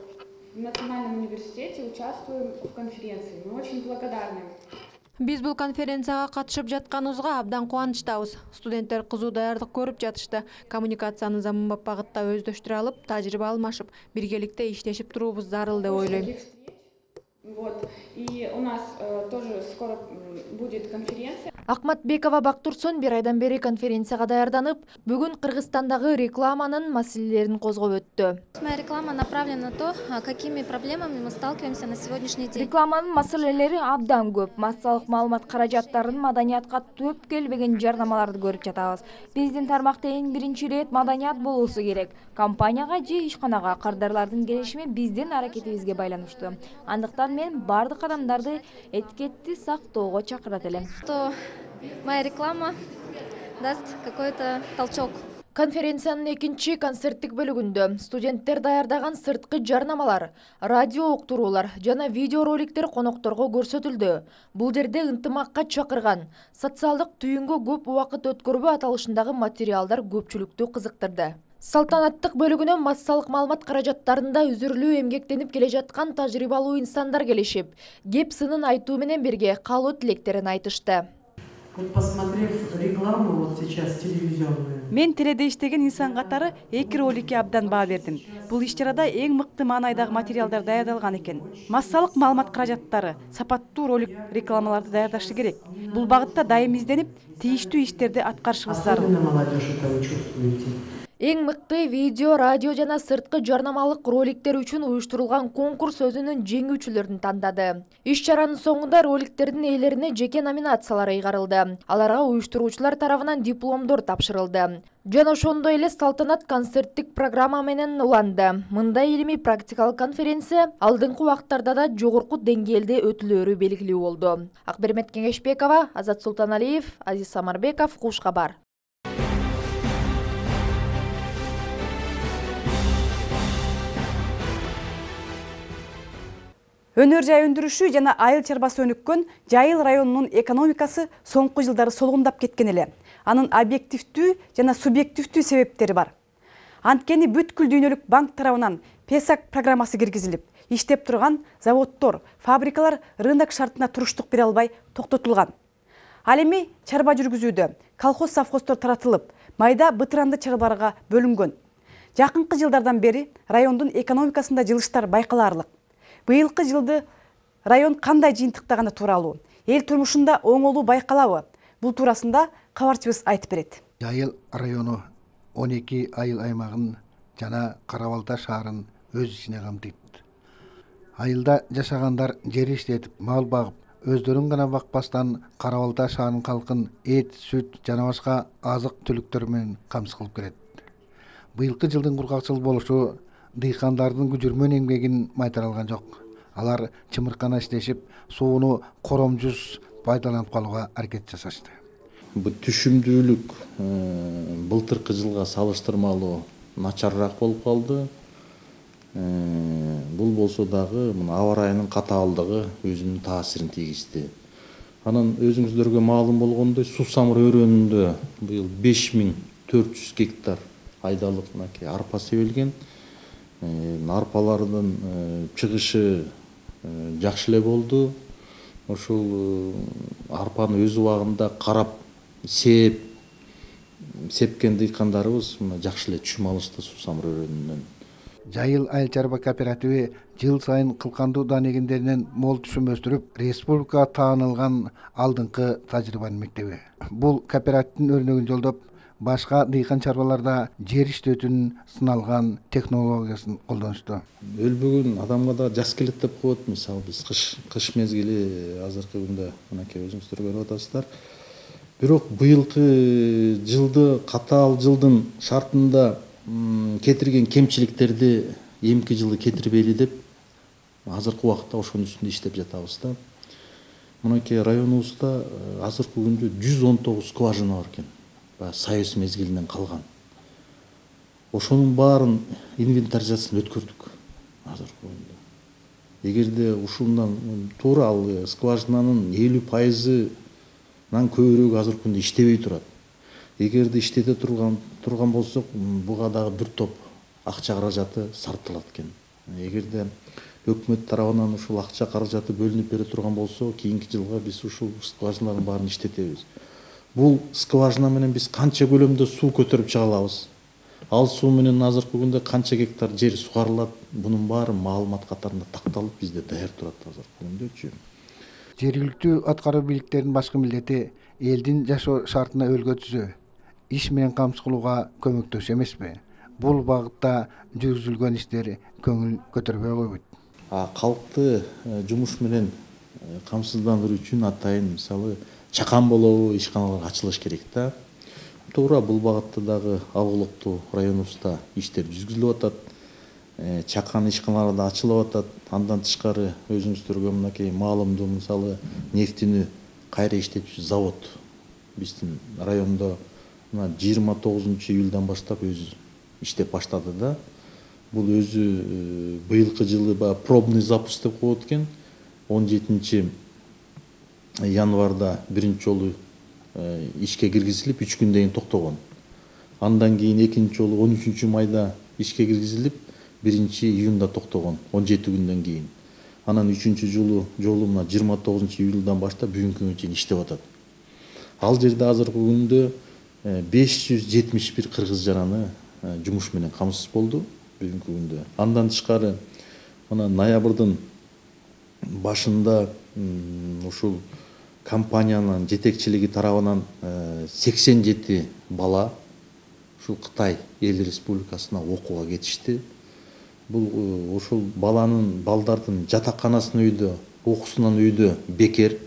S15: Национальном университете участвуем в конференции. Мы очень благодарны.
S16: Биз бул конференцияга катышып жатканыбызга абдан кубанычтабыз. Студенттер кызуу даярдык көрүп жатышты. Коммуникацияны заманбап багытта өздөштүрө алып, тажрыйба алмашып, биргеликте иштешип туруубуз зарыл деп ойлойм.
S17: И у нас тоже скоро будет конференция.
S11: Акматбекова Бактурсун бир айдан бери конференцияга даярданып, бүгүн Кыргызстандагы рекламанын маселелерин козгоп өттү.
S18: Моя реклама направлена на то, какими проблемами мы сталкиваемся на сегодняшний день.
S13: Рекламанын маселелери абдан көп. Массалык маалымат каражаттарын маданиятка төп келбеген жарнамаларды көрүп жатабыз. Биздин тармакта эң биринчи ирет маданият болуусу керек. Компанияга же ишканага кардарлардын келишими биздин аракетибизге байланыштуу. Андыктан мен бардык адамдарды этикетти сактоого чакырат элем.
S18: Моя реклама даст какой-то толчок.
S11: Конференциянын экинчи концерттик бөлүгүндө студенттер даярдаган сырткы жарнамалар, радио уктуруулар жана видео роликтер конокторго көрсөтүлдү. Бул жерде ынтымакка чакырган, социалдык түйүнгө көп убакыт өткөрбө аталышындагы материалдар көпчүлүктү кызыктырды. Салтанаттык бөлүгүнө массалык маалымат каражаттарында үзүрлүү эмгектенип келе жаткан тажрыйбалуу инсандар келишип, кеп сынын айтуу менен бирге калуу тилектерин айтышты.
S19: Посмотрев рекламу вот сейчас телевизионную.
S1: Мен теледе иштеген инсан катары эки роликке абдан баа бердим. Бул иш-чарада эң мыкты маанайдагы материалдар даярдалган экен. Массалык маалымат каражаттары сапаттуу ролик рекламаларды даярдашы керек. Бул багытта дайым изденип, тийиштүү иштерди аткарышыбыз зарыл.
S11: Эң мыкты видео, радио жана сырткы жарнамалык роликтер үчүн уюштурулган конкурс өзүнүн жеңүүчүлөрүн тандады. Иш-чаранын соңунда роликтердин ээлерине жеке номинациялар ыйгарылды. Аларга уюштуруучулар тарабынан дипломдор тапшырылды. Жана ошондой эле салтанат концерттик программа менен уланды. Мындай илимий практикалык конференция алдыңкы убактарда да жогорку деңгээлде өтүлөрү белгилүү болду. Акбермет Кеңешбекова, Азат Султаналиев, Азиз Самарбеков, Куш кабар.
S1: Өнөр жай өндүрүшү жана айыл чарбасы өнүккөн Жайыл районунун экономикасы соңку жылдары солгундап кеткен эле. Анын объективдүү жана субъективдүү себептери бар. Анткени бүткүл дүйнөлүк банк тарабынан ПЕСАК программасы киргизилип, иштеп турган заводдор, фабрикалар рынок шартына туруштук бере албай токтотулган. Ал эми чарба жүргүзүүдө колхоз-совхоздор таратылып, майда бытыранды чарбаларга бөлүнгөн. Жакынкы жылдардан бери райондун экономикасында жылыштар байкалаарлык. Быйылкы жылды район кандай жыйынтыктаганы тууралуу, эл турмушунда оңолуу байкалабы? Бул туурасында кабарчыбыз айтып берет.
S20: Жайыл району 12 айыл аймагын жана Карабалта шаарын өз ичине камтыйт. Айылда жашагандар жер иштетип, мал багып, өздөрүн гана бакпастан Карабалта шаарынын калкын эт, сүт жана башка азык-түлүктөр менен камсыз кылып келет. Быйылкы жылдын кургакчыл болушу дыйкандардын күжүрмөн эмгегин майтара алган жок. Алар чымыркана иштешип, сууну коромжуз пайдаланып калууга аракет жасашты.
S14: Бул түшүмдүүлүк былтыркы жылга салыштырмалуу начарыраак болуп калды. Бул болсо дагы аба ырайынын катаалдыгы өзүнүн таасирин тийгизди. Анан өзүңүздөргө маалым болгондой, Сусамыр өрөөнүндө быйыл 5400 гектар айдалык арпа себилген. Арпалардын чыгышы жакшы эле болду. Ошол арпаны өз убагында карап сепкен дыйкандарыбыз жакшы эле түшүм алышты Сусамыр өрөөнүнөн.
S20: Жайыл айыл чарба кооперативи жыл сайын кылкандуу дан эгиндеринен мол түшүм өстүрүп, республикага таанылган алдыңкы тажрыйбанын мектеби. Бул кооперативдин өрнөгүн жолдоп, башка дыйкан чарбаларда жер иштөөтүн сыналган технологиясын колдонушту.
S14: Өлбөгөн адамга да жас келет деп коет. Мисалы биз кыш мезгили азыркы күндө мынакей өзүңүздөр көрүп атасыздар. Бирок быйылкы жылды катаал жылдын шартында кетирген кемчиликтерди эмки жылы кетирбейли деп азыркы убакытта ошонун үстүндө иштеп жатабыз да. Мынакей районубузда азыркы күндө 119 скважина бар экен. Союз мезгилинен калган. Ошонун баарын инвентаризациясын өткөрдүк азыркы күндө. Эгерде ушундан туура ал скважинанын 50%нан көбүрөөгү азыркы күндө иштебей турат. Эгерде иштете турган болсок, буга дагы бир топ акча каражаты сарпталат экен. Эгерде
S21: өкмөт тарабынан ушул акча каражаты бөлүнүп бере турган болсо, кийинки жылга биз ушул скважиналардын баарын иштетебиз. Бул скважина менен биз канча көлөмдө суу көтөрүп чыга алабыз? Ал суу менен азыркы күндө канча гектар жер сугарылат? Бунун баары маалымат катарында такталып бизде даяр турат азыркы күндөчү.
S20: Жергиликтүү аткаруу бийликтеринин башкы милдети элдин жашоо шартына өлгө түзөө, иш менен камсыз кылууга көмөктөшүү эмеспи? Бул багытта жүргүзүлгөн иштер көңүл көтөрбөй койбойт.
S21: Калкты жумуш менен камсыздандыруу үчүн атайын мисалы чакан болобу ишканалар ачылыш керек да. Туура бул багытта дагы Алгулуктуу районубузда иштер жүзгүзүлүп атат. Чакан ишканалар да ачылып атат. Андан тышкары өзүңүздөргө мынакей маалымдуу мисалы нефтини кайра иштетүүчү завод биздин райондо 29 июлдан баштап өзү иштеп баштады да. Бул өзү быйылкы жылы пробный запуск деп коет экен. 17 январда биринчи жолу ишке киргизилип 3 күндөн кийин токтогон. Андан кийин экинчи жолу 13 майда ишке киргизилип 1 июнда токтогон 17 күндөн кийин. Анан 3-чү жолу 29 июлдан баштап бүгүнкү күнгө чейин иштеп атат. Ал жерде азыркы күндө 571 кыргыз жараны жумуш менен камсыз болду бүгүнкү күндө. Андан тышкары мына ноябрдын башында ушул компаниянын жетекчилиги тарабынан 87 бала ушул Кытай эл республикасына окууга кетишти. Бул ушул балдардын жатакканасын үйдө, окуусунан үйдө бекер.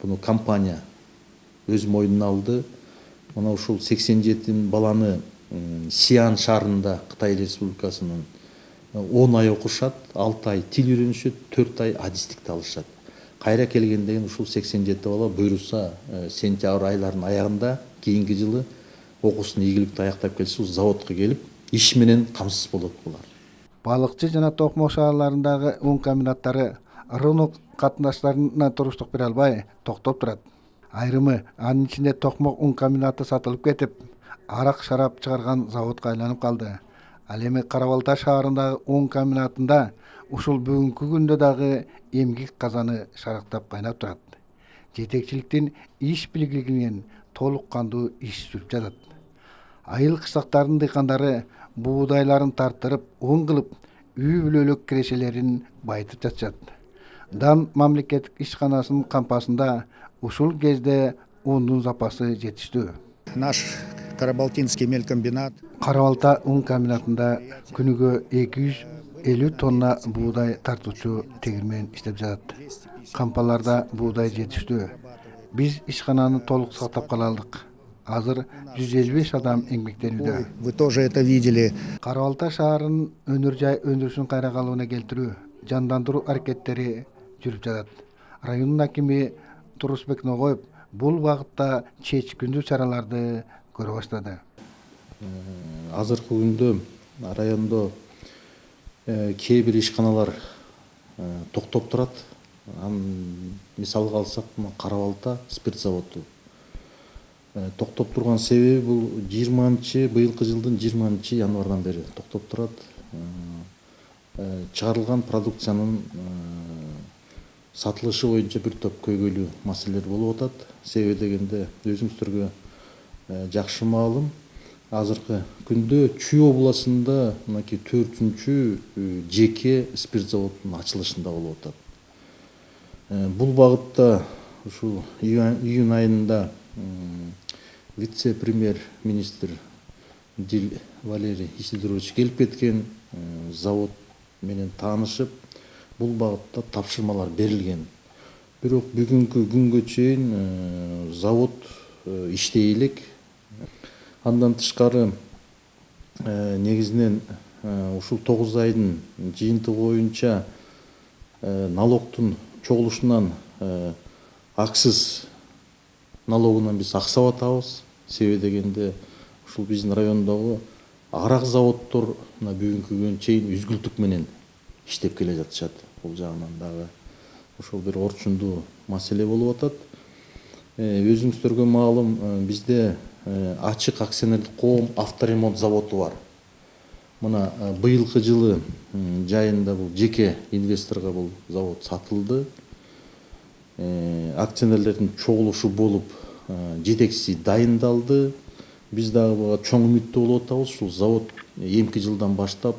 S21: Буну компания өз мойнуна алды. Мына ушул 87 баланы Сиан шаарында Кытай республикасынын 10 ай окушат, 6 ай тил үйрөнүшөт, 4 ай адистикти алышат. Кайра келгенден ушул 87 бала буйруса сентябрь айларынын аягында кийинки жылы окуусун ийгиликтүү аяктап келсе, заводко келип иш менен камсыз болот булар.
S20: Балыкчы жана токмо шаарларындагы un комбинаттары рынок катнаштарына туруштук бере албай токтоп турат. Айрымы анын ичинде токмок un комбинаты сатылып кетип, арак шарап чыгарган заводко айланып калды. Ал эми Карабалта шаарындагы un комбинатында ушул бүгүнкү күндө дагы эмгек казаны шарактап кайнап турат. Жетекчиликтин иш билгилигинен толук кандуу иш жүрүп жатат. Айыл кыштактардын дыйкандары буудайларын тарттырып, un кылып, үй бүлөлүк кирешелерин байытып жатышат. Дан мамлекеттик ишканасынын кампасында ушул кезде ундун запасы жетиштүү.
S22: Наш Карабалтинский мелькомбинат.
S20: Карабалта un комбинатында күнүгө 250 тонна буудай тартуучу тегирмен иштеп жатат. Кампаларда буудай жетиштүү. Биз ишкананы толук сактап кала алдык. Азыр 155 адам эмгектенүүдө.
S22: Вы тоже это видели.
S20: Карабалта шаарынын өнөр жай өндүрүшүн кайра калыбына келтирүү, жандандыруу аракеттери жүрүп жатат. Районун акими Турусбек Ногоев бул багытта чечкиндүү чараларды көрө баштады.
S21: Азыркы күндө райондо кээ бир ишканалар токтоп турат. Мисалга алсак, Карабалта спирт заводу токтоп турган себеби бул 20 быйылкы жылдын 20 январдан бери токтоп турат. Чыгарылган продукциянын сатылышы боюнча бир топ көйгөйлүү маселелер болуп атат. Себеби дегенде өзүңүздөргө жакшы маалым. Азыркы күндө Чүй областында мынакей 4-чү жеке спирт заводунун ачылышында болуп атат. Бул багытта ушул июнь айында вице-премьер-министр Дил Валерий Исидорович келип кеткен, завод менен таанышып, бул багытта тапшырмалар берилген. Бирок бүгүнкү күнгө чейин завод иштей элек. Андан тышкары негизинен ушул 9 айдын жыйынтыгы боюнча налогтун чогулушунан аксыз налогунан биз аксап атабыз. Себеби дегенде ушул биздин райондогу арак заводдор бүгүнкү күнгө чейин үзгүлтүк менен иштеп келе жатышат. Бул жагынан дагы ошол бир орчундуу маселе болуп атат. Өзүңүздөргө маалым, бизде ачык акционерлик коом авторемонт заводу бар. Мына быйылкы жылы жайында бул жеке инвесторго бул завод сатылды. Акционерлердин чогулушу болуп, жетекчиси дайындалды. Биз дагы буга чоң үмүттүү болуп атабыз. Ушул завод эмки жылдан баштап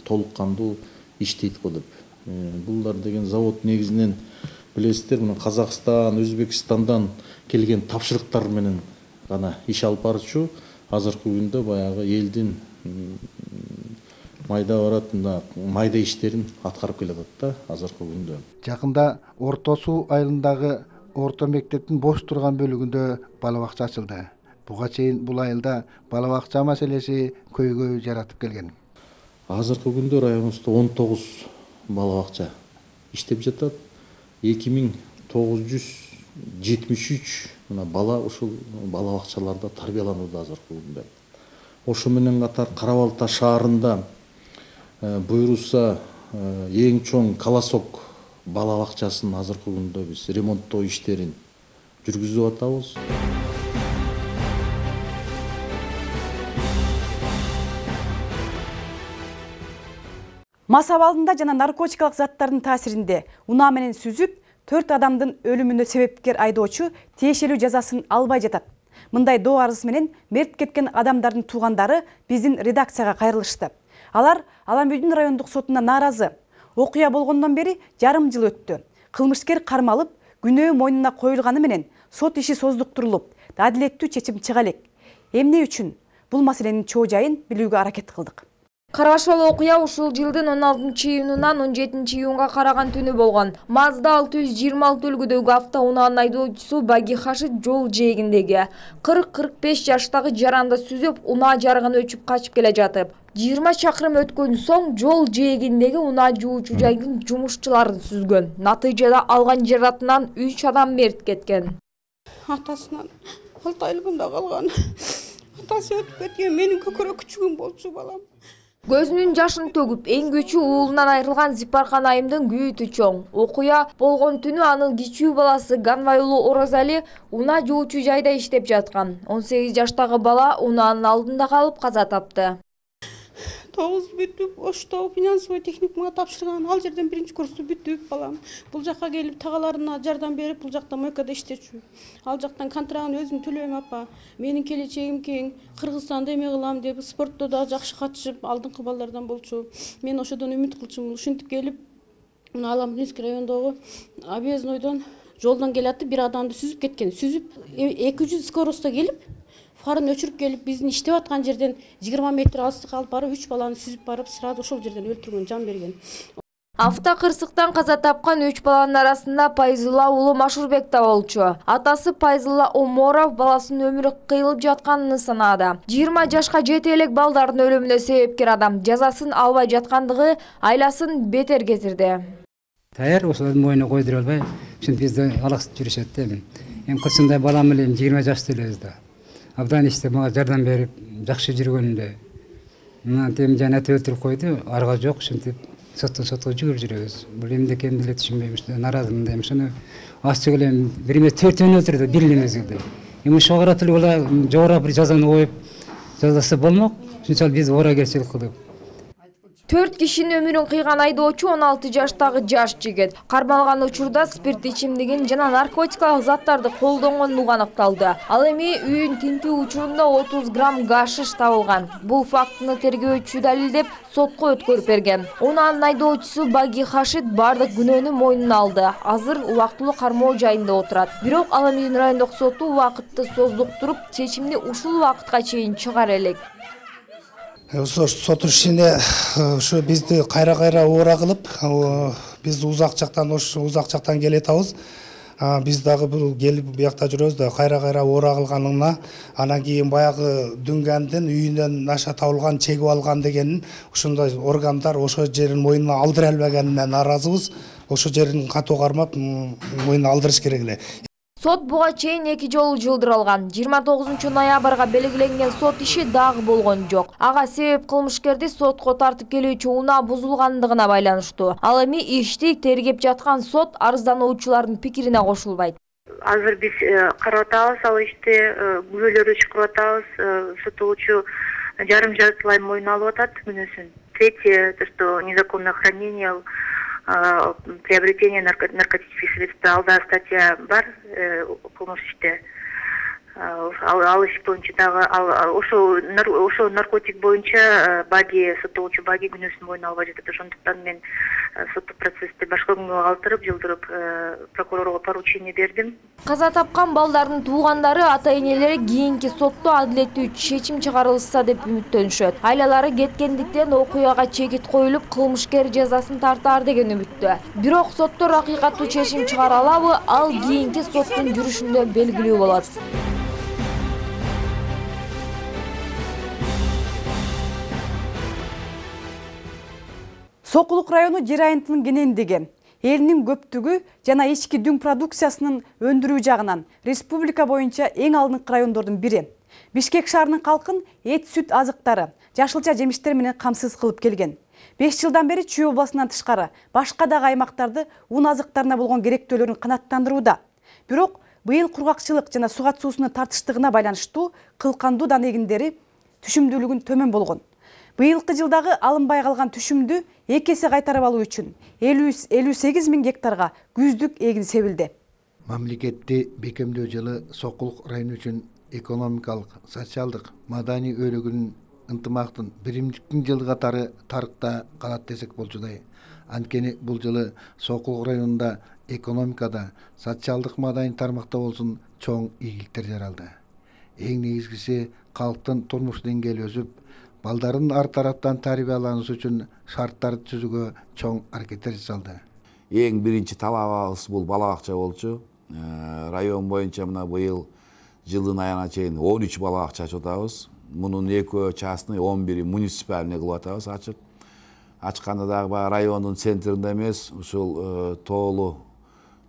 S21: толук кандуу иштейт го деп. Булар деген завод негизинен билесиздер, мына Казакстан, Өзбекстандан келген тапшырыктар менен гана иш алып барчу. Азыркы күндө баягы элдин майда баратында майда иштерин аткарып келатат да азыркы күндө.
S20: Жакында Орто Суу айылындагы орто мектептин бош турган бөлүгүндө бала бакча ачылды. Буга чейин бул айылда бала бакча маселеси көйгөй жаратып келген.
S21: Азыркы күндө районубузда 19 бала бакча иштеп жатат. 2973 бала ушул бала бакчаларда тарбияланууда азыркы күндө. Ошо менен катар Кара-Балта шаарында буйруса эң чоң Колосок бала бакчасын азыркы күндө биз ремонттоо иштерин жүргүзүп атабыз.
S1: Мас абалында жана наркотикалык заттардын таасиринде унаа менен сүзүп 4 адамдын өлүмүнө себепкер айдоочу тиешелүү жазасын албай жатат. Мындай доо арыз менен мерт кеткен адамдардын туугандары биздин редакцияга кайрылышты. Алар Аламүйдүн райондук сотуна нааразы. Окуя болгондон бери жарым жыл өттү. Кылмышкер кармалып, күнөө мойнуна коюлганы менен сот иши создуктурулуп, адилеттүү чечим чыга элек. Эмне үчүн? Бул маселенин чоо жайын билүүгө аракет кылдык.
S13: Карашалы окуя ушул жылдын 16-июнунан 17-июнга караган түнү болгон. Мазда 626 үлгүдөгү автоунаанын айдоочусу Баги Хашид жол жээгиндеги 40-45 жаштагы жаранды сүзүп, унаа жарыгын өчүп качып келе жатып, 20 чакырым өткөн соң жол жээгиндеги унаа жуучу жайдын жумушчуларын сүзгөн. Натыйжада алган жаратынан 3 адам мерт кеткен.
S17: Атасынан 6 айлыгында калган. Атасы өтүп кеткен, менин көкөрө күчүгүм болчу балам.
S13: Көзүнүн жашын төгүп, эң көчү уулунан айрылган Зипархан айымдын күйүтү чоң. Окуя болгон түнү анын кичүү баласы Ганбай уулу Орозали унаа жуучу жайда иштеп жаткан. 18 жаштагы бала унаанын алдында калып каза тапты.
S17: 9 бүтүп, Оштоо финансовый техникумга тапшырган. Ал жерден биринчи курсту бүтүп балам. Бул жакка келип тагаларына жардам берип, бул жакта мойкада иштечү. Ал жактан контрагын өзүм төлөйм апа. Менин келечегим кең. Кыргызстанда эме кылам деп спортто да жакшы катышып, алдыңкы балдардан болчу. Мен ошодон үмүт кылчумун. Ушинтип келип, мына Аламүйдүн районундагы объезднойдон жолдон келатып, бир адамды сүзүп кеткен. Сүзүп 200 скоростта келип, фарын өчүрүп келип, биздин иштеп аткан жерден 20 метр алыстыкка алып барып, 3 баланы сүзүп барып, сразу ошол жерден өлтүргөн, жан берген.
S13: Автокырсыктан каза тапкан 3 баланын арасында Пайзулла уулу Машурбек да болчу. Атасы Пайзулла Оморов баласынын өмүрү кыйылып жатканын санаада. 20 жашка жете элек балдардын өлүмүнө себепкер адам жазасын албай жаткандыгы айласын бетер кетирди.
S2: Таяр ошолордун мойнуна койдура албай, ушинтип бизде алаксып жүрүшөт да. Эми кырсындай балам элем 20 жашта элебиз да. Абдан иштеп мага жардам берип, жакшы жүргөнүндө. Мына тем жанат өлтүрүп койду, арга жок, ушинтип соттон сотко жүгүрүп жүрөбүз. Бул эмне экенин деле түшүнбөйм, нааразымын дейм. Ошону ачык эле бир эме 4-өн өлтүрдү бир мезгилде. Эми ошого карата эле жогору бир жазаны коюп, жазасы болмок. Ошончолук биз ооракерчилик кылдык.
S13: 4 кишинин өмүрүн кыйган айдоочу 16 жаштагы жаш жигит. Кармалган учурда спирт ичимдигин жана наркотикалык заттарды колдонгондугу аныкталды. Ал эми үйүн тинтүү учурунда 30 грамм гашиш табылган. Бул фактыны тергөөчү далилдеп, сотко өткөрүп берген. Унаанын айдоочусу Баги Хашид бардык күнөөнү мойнуна алды. Азыр убактылуу кармоо жайында отурат. Бирок Аламүйдүн райондук соту убакытты создуктуруп, чечимди ушул убакытка чейин чыгара элек.
S3: Сот ишине ушу бизди кайра уура кылып, биз узак жактан келетабыз. Биз дагы бул келип биякта жүрөбүз да кайра уура кылганына, анан кийин баягы дүнгөндүн үйүнөн наша табылган, чегип алган дегенин ушундай органдар ошо жерин мойнуна алдыра албаганына нааразыбыз. Ошо жерин катуу кармап, мойнуна алдырыш керек эле.
S13: Сот буга чейин 2 жолу жылдырылган. 29 ноябрга белгиленген сот иши дагы болгон жок. Ага себеп кылмышкерди сотко тартып келүүчү унаа бузулгандыгына байланыштуу. Ал эми ишти тергеп жаткан сот арыздануучулардын пикирине кошулбайт.
S23: Азыр биз карап атабыз, ал ишти күбөлөрдү чыгарып атабыз. Соттолуучу
S4: жарым жартылай мойнуна алып атат күнөөсүн. Третье, то, что незаконное хранение, приобретение наркотических средств. Алда статья бар, кылмыш иште. Алыш боюнча дагы ошо наркотик боюнча баги соттолуучу баги күнөөсүн мойнуна албай жатат. Ошондуктан мен соттук процессти башка күнгө калтырып, жылдырып прокурорго поручение бердим.
S13: Каза тапкан балдардын туугандары, ата-энелери кийинки сотто адилеттүү чечим чыгарылса деп үмүттөнүшөт. Айлалары кеткендиктен окуяга чекит коюлуп, кылмышкер жазасын тартаар деген үмүттө. Бирок соттор акыйкаттуу чечим чыгара алабы, ал кийинки соттун жүрүшүндө белгилүү болот.
S1: Сокулук району жер айынтынын кенендиги, элинин көптүгү жана ички дүң продукциясынын өндүрүү жагынан республика боюнча эң алдыңкы райондордун бири. Бишкек шаарынын калкын эт, сүт азыктары, жашылча жемиштер менен камсыз кылып келген. 5 жылдан бери Чүй областынан тышкары башка дагы аймактарды ун азыктарына болгон керектөөлөрүн канааттандырууда. Бирок быйыл кургакчылык жана сугат суусунун тартыштыгына байланыштуу кылкандуу дан эгиндери түшүмдүүлүгүн төмөн болгон. Быйылкы жылдагы алынбай калган түшүмдү 2 эсе кайтарып алуу үчүн 58 000 гектарга күздүк эгин себилди.
S20: Мамлекетти бекемдөө жылы Сокулук району үчүн экономикалык, социалдык, маданий өрөгүнүн ынтымактын биримдиктин жылы катары тарыкта калат десек болчудай. Анткени бул жылы Сокулук районунда экономикада, социалдык маданий тармакта болсун чоң ийгиликтер жаралды. Эң негизгиси калктын турмуш деңгээли өсүп, балдарын ар тараптан тарбияланысы үчүн шарттарды түзүүгө чоң аракеттер жасалды.
S5: Эң биринчи талабыбыз бул бала бакча болчу. Район боюнча мына быйыл жылдын аягына чейин 13 бала бакча ачып атабыз. Мунун 2 частный, 11 муниципальный кылып атабыз ачып. Ачканда дагы райондун центринде эмес, ушул тоолуу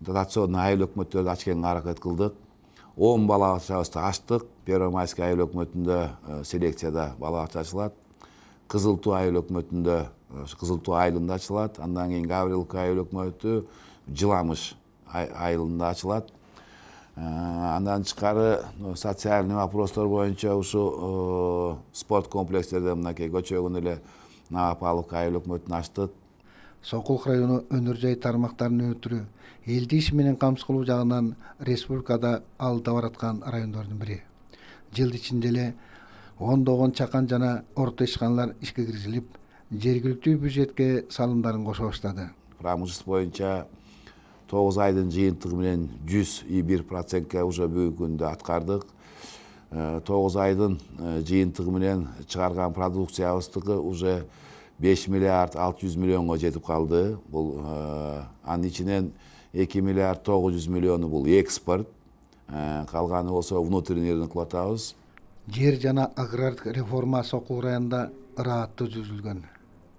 S5: дотационный айыл өкмөттөрдү ачкенге аракет кылдык. 10 бала бакчабызды ачтык. Первомайский айыл өкмөтүндө селекцияда бала бакча ачылат. Кызыл Туу айыл өкмөтүндө Кызыл Туу айылында ачылат. Андан кийин Гавриловка айыл өкмөтү Жыламыш айылында ачылат. Андан тышкары социальный вопростор боюнча ушу спорт комплекстерде мынакей көчөгүн эле Новопавловка айыл өкмөтүн ачтык.
S20: Сокулук району өнөр жай тармактарын өтүрүү, элди иш менен камсыз кылуу жагынан республикада алда бараткан райондордун бири. Жыл ичинде эле ондогон чакан жана орто ишканалар ишке киргизилип, жергиликтүү бюджетке салымдарын кошо баштады.
S5: Промышленность боюнча 9 айдын жыйынтыгы менен 101%ке уже бүгүнкү күндө аткардык. 9 айдын жыйынтыгы менен чыгарган продукциябыздыкы уже 5 миллиард 600 миллионго жетип калды. Бул анын ичинен 2 миллиард 900 миллиону бул экспорт. Калганы болсо внутренний рынок кылып атабыз.
S20: Жер жана агрардык реформа Сокулук районунда ырааттуу жүргүзүлгөн.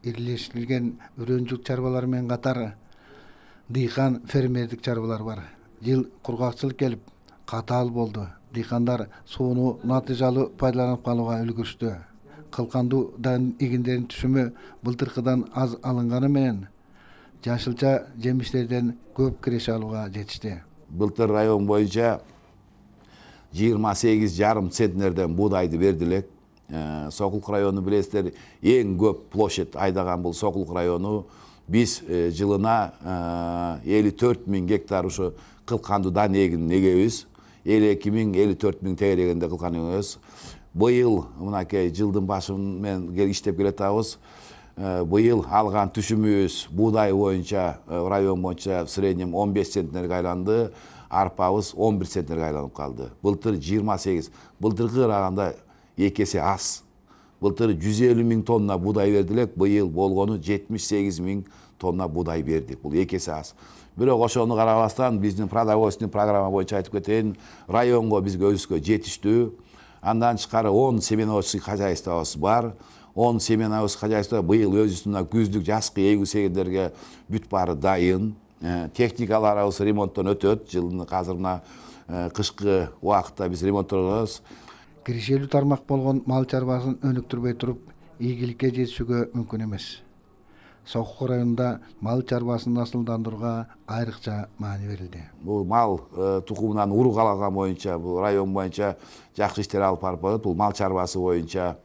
S20: Ирлештирилген үрөнчүк чарбалар менен катар дыйкан фермердик чарбалар бар. Жыл кургакчылык келип, катаал болду. Дыйкандар сууну натыйжалуу пайдаланып калууга үлгүрүштү. Кылкандуу дан эгиндердин түшүмү былтыркыдан аз алынганы менен жашылча жемиштерден көп киреше алууга жетишти.
S5: Былтыр район боюнча 28,5 центнерден буудайды берди элек. Сокулук району билесиздер, эң көп площадь айдаган бул Сокулук району. Биз жылына 54 000 гектар ушу кылкандуу дан эгин эгебиз. 52 000, 54 000 тегерегенде кылкан эгебиз. Быйыл мынакей жылдын башы менен иштеп келатабыз. Быйыл алган түшүмүбүз буудай боюнча район боюнча в среднем 15 центнерге айланды. Арпабыз 11 центнерге айланып калды. Былтыр 28. Былтыркы караганда 2 эсе аз. Былтыр 150 000 тонна буудай бердилек, быйыл болгону 78 000 тонна буудай бердик. Бул 2 эсе аз. Бирок ошону карабастан биздин продовольственный программа боюнча айтып кетейин, районго бизге өзүбүзгө жетиштүү. Андан тышкары 10 семеновский хозяйствобуз бар. 10 семеновский хозяйство быйыл өзүнүн күздүк жазкы эгүү сегиндерге бүт баары дайын. Техникаларыбыз ремонттон өтөт. Жылдын азыр мына кышкы убакытта биз ремонттойбуз.
S20: Киришелүү тармак болгон мал чарбасын өнүктүрбөй туруп, ийгиликке жетишүүгө мүмкүн эмес. Сокулук районунда мал чарбасын асылдандырууга айрыкча маани берилди.
S5: Бул мал тукумунан урук алган боюнча, бул район боюнча жакшы иштер алып барып атат. Бул мал чарбасы боюнча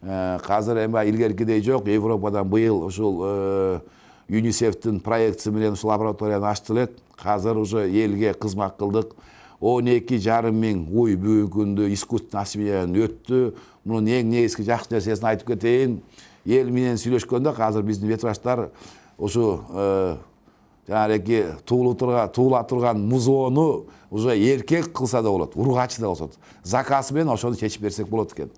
S5: Қазір эми илгеркидей жок. Европадан быйыл ушул ЮНИСЕФтин проектisi менен ушул лабораторияны ачты элек. Қазір уже элге кызмат кылдык. 12,5 миң уй бүгүнкү күндө искусственный освещение өттү. Мунун эң негизги жакшы нерсесин айтып кетейин. Эл менен сүйлөшкөндө қазір биздин ветврачтар ушу жанагы туула турган музоону уже эркек кылса да болот, ургачы да болсо. Заказ менен ошону чечип берсек болот экен.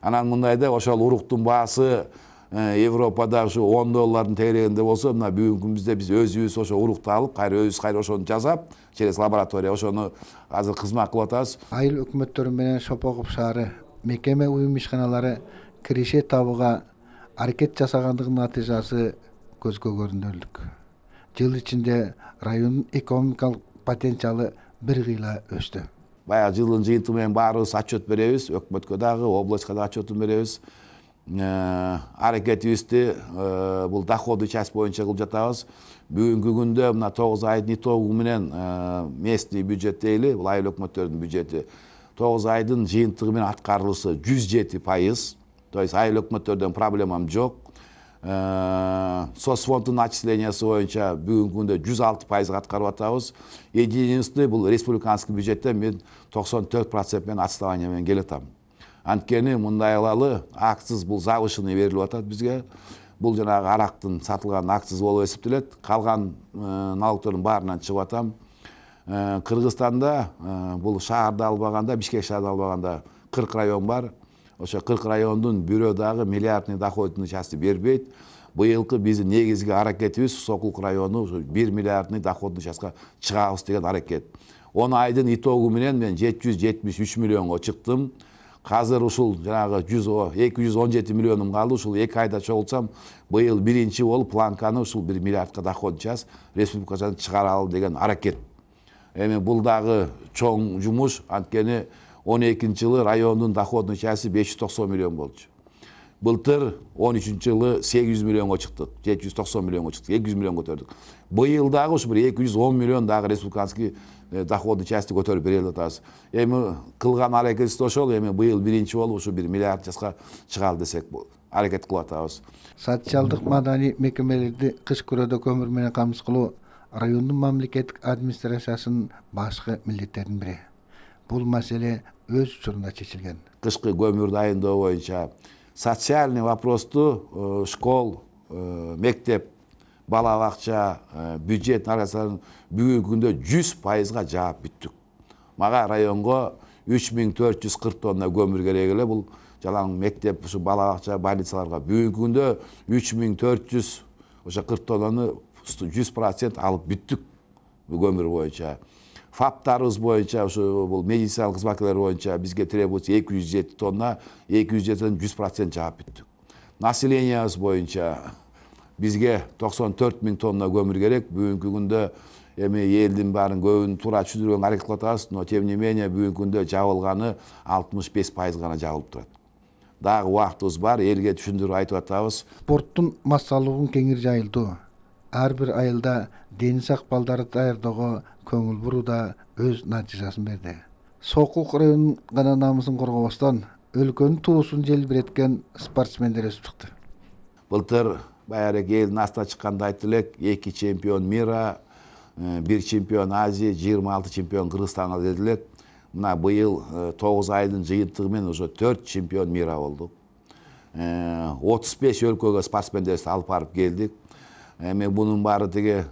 S5: Анан мындайда ошол уруктун баасы Европада ушу $10 тегерегинде болсо, мына бүгүнкү күндө биз өзүбүз ошо урукту алып, кайра ошону жасап, через лаборатория ошону азыр кызмат кылып атабыз.
S20: Айыл өкмөттөрү менен Шопогуп шаары мекеме уюм ишканалары киреше табууга аракет жасагандыгынын натыйжасы көзгө көрүнөрлүк. Жыл ичинде райондун экономикалык потенциалы бир кыйла өстү.
S5: Баягы жылдын жыйынты менен баарыбыз отчет беребиз, өкмөткө дагы, областка да отчетун беребиз. Аракетибизди бул доходный часть боюнча кылып жатабыз. Бүгүнкү күндө мына 9 айдын итогу менен местный бюджет дейли, бул айыл өкмөттөрдүн бюджети 9 айдын жыйынтыгы менен аткарылышы 107%. То есть айыл өкмөттөрдөн проблемам жок. Соцфонддун отчислениясы боюнча бүгүнкү күндө 106% аткарып атабыз. Единственный бул республиканский бюджеттен мен 94% менен отставание менен келатам. Анткени мындай алалы акциз бул завышенный берилип атат бизге. Бул жанагы арактын сатылган акциз болуп эсептелет. Калган налогтордун баарынан чыгып атам. Кыргызстанда бул шаарда албаганда, Бишкек шаарда албаганда 40 район бар. Ошо 40 райондун бирөө дагы миллиардный доходный части бербейт. Быйылкы биздин негизги аракетибиз Сокулук району 1 миллиардный доходный частка чыгабыз деген аракет. 10 айдын итогу менен мен 773 миллионго чыктым. Қазір ушул жанагы 217 миллионум калды. Ушул 2 айда чогултсам, быйыл биринчи болуп планканы ушул 1 миллиардка доход час республикадан чыгаралы деген аракет. Эми бул дагы чоң жумуш, анткени 12-жылы райондун доходный часы 590 миллион болчу. Былтыр 13-жылы 800 миллионго чыктык, 790 миллионго чыктык, 200 миллион көтөрдүк. Быйыл дагы ушу бир 210 миллион дагы республиканский доходный части көтөрүп бере атабыз. Эми кылган аракетибиз ошол, эми быйыл биринчи болуп ушу 1 миллиард жаска чыгалы десек аракет кылып атабыз.
S20: Социалдык маданий мекемелерди кыш көрөдө көмүр менен камсыз кылуу райондун мамлекеттик администрациясынын башкы милдеттеринин бири. Бул маселе өз учурунда чечилген.
S5: Кышкы көмүр дайындоо боюнча социальный вопросту школ, мектеп, бала бакча, бюджет арасынан бүгүнкү күндө 100%га жаап бүттүк. Мага районго 3440 тонна көмүр керек эле. Бул жалаң мектеп, ушу бала бакча, больницаларга бүгүнкү күндө 3440 тоннаны 100% алып бүттүк көмүр боюнча. ФАПтарыбыз боюнча, ушу бул медициналык кызматкерлер боюнча бизге требуется 207 тонна, 207-ден 100% жаап бүттүк. Населениябыз боюнча бизге 94 миң тонна көмүр керек. Бүгүнкү күндө эми элдин баарын көбүн туура түшүндүргөнгө аракет кылып атабыз, но тем не менее бүгүнкү күндө жабылганы 65% гана жабылып турат. Дагы убактыбыз бар, элге түшүндүрүп айтып атабыз.
S20: Спорттун массалуулугун кеңир жайылтуу, ар бир айылда дени сак балдарды даярдоого көңүл бурууда өз натыйжасын берди. Сокулук районунун гана намысын коргобостон өлкөнүн туусун желбиреткен спортсмендер өсүп чыкты.
S5: Былтыр баягы элдин астына чыкканда айтты элек, 2 чемпион мира, 1 чемпион Азия, 26 чемпион Кыргызстанга дедилек. Мына быйыл 9 айдын жыйынтыгы менен уже 4 чемпион мира болдук. 35 өлкөгө спортсмендерди алып барып келдик. Эми бунун баары тиги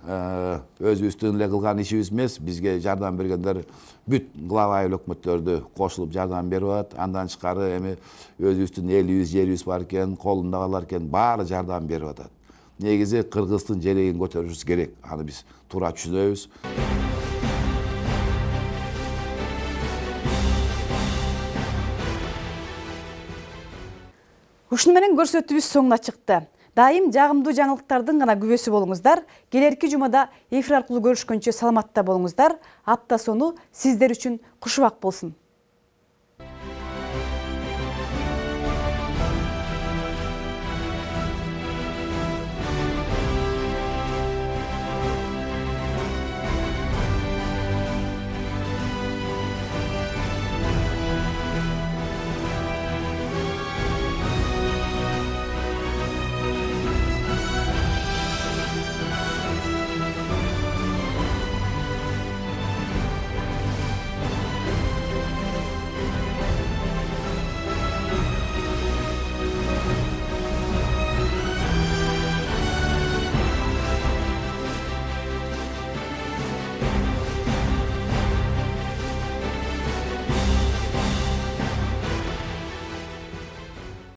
S5: өзүбүздүн эле кылган ишибиз эмес, бизге жардам бергендер бүт глава айыл өкмөттөрдү кошулуп жардам берип атат. Андан тышкары эми өзүбүздүн элибиз, жерибиз бар экен, колунда калар экен, баары жардам берип атат. Негизи Кыргыздын желегин көтөрүшүбүз керек. Аны биз туура түшүнөбүз.
S1: Ушуну менен көрсөтүүбүз соңуна чыкты. Дайым жагымдуу жаңылыктардын гана күбөсү болуңуздар. Келерки жумада эфир аркылуу көрүшкөнчө саламатта болуңуздар. Апта сону сиздер үчүн кушубак болсун.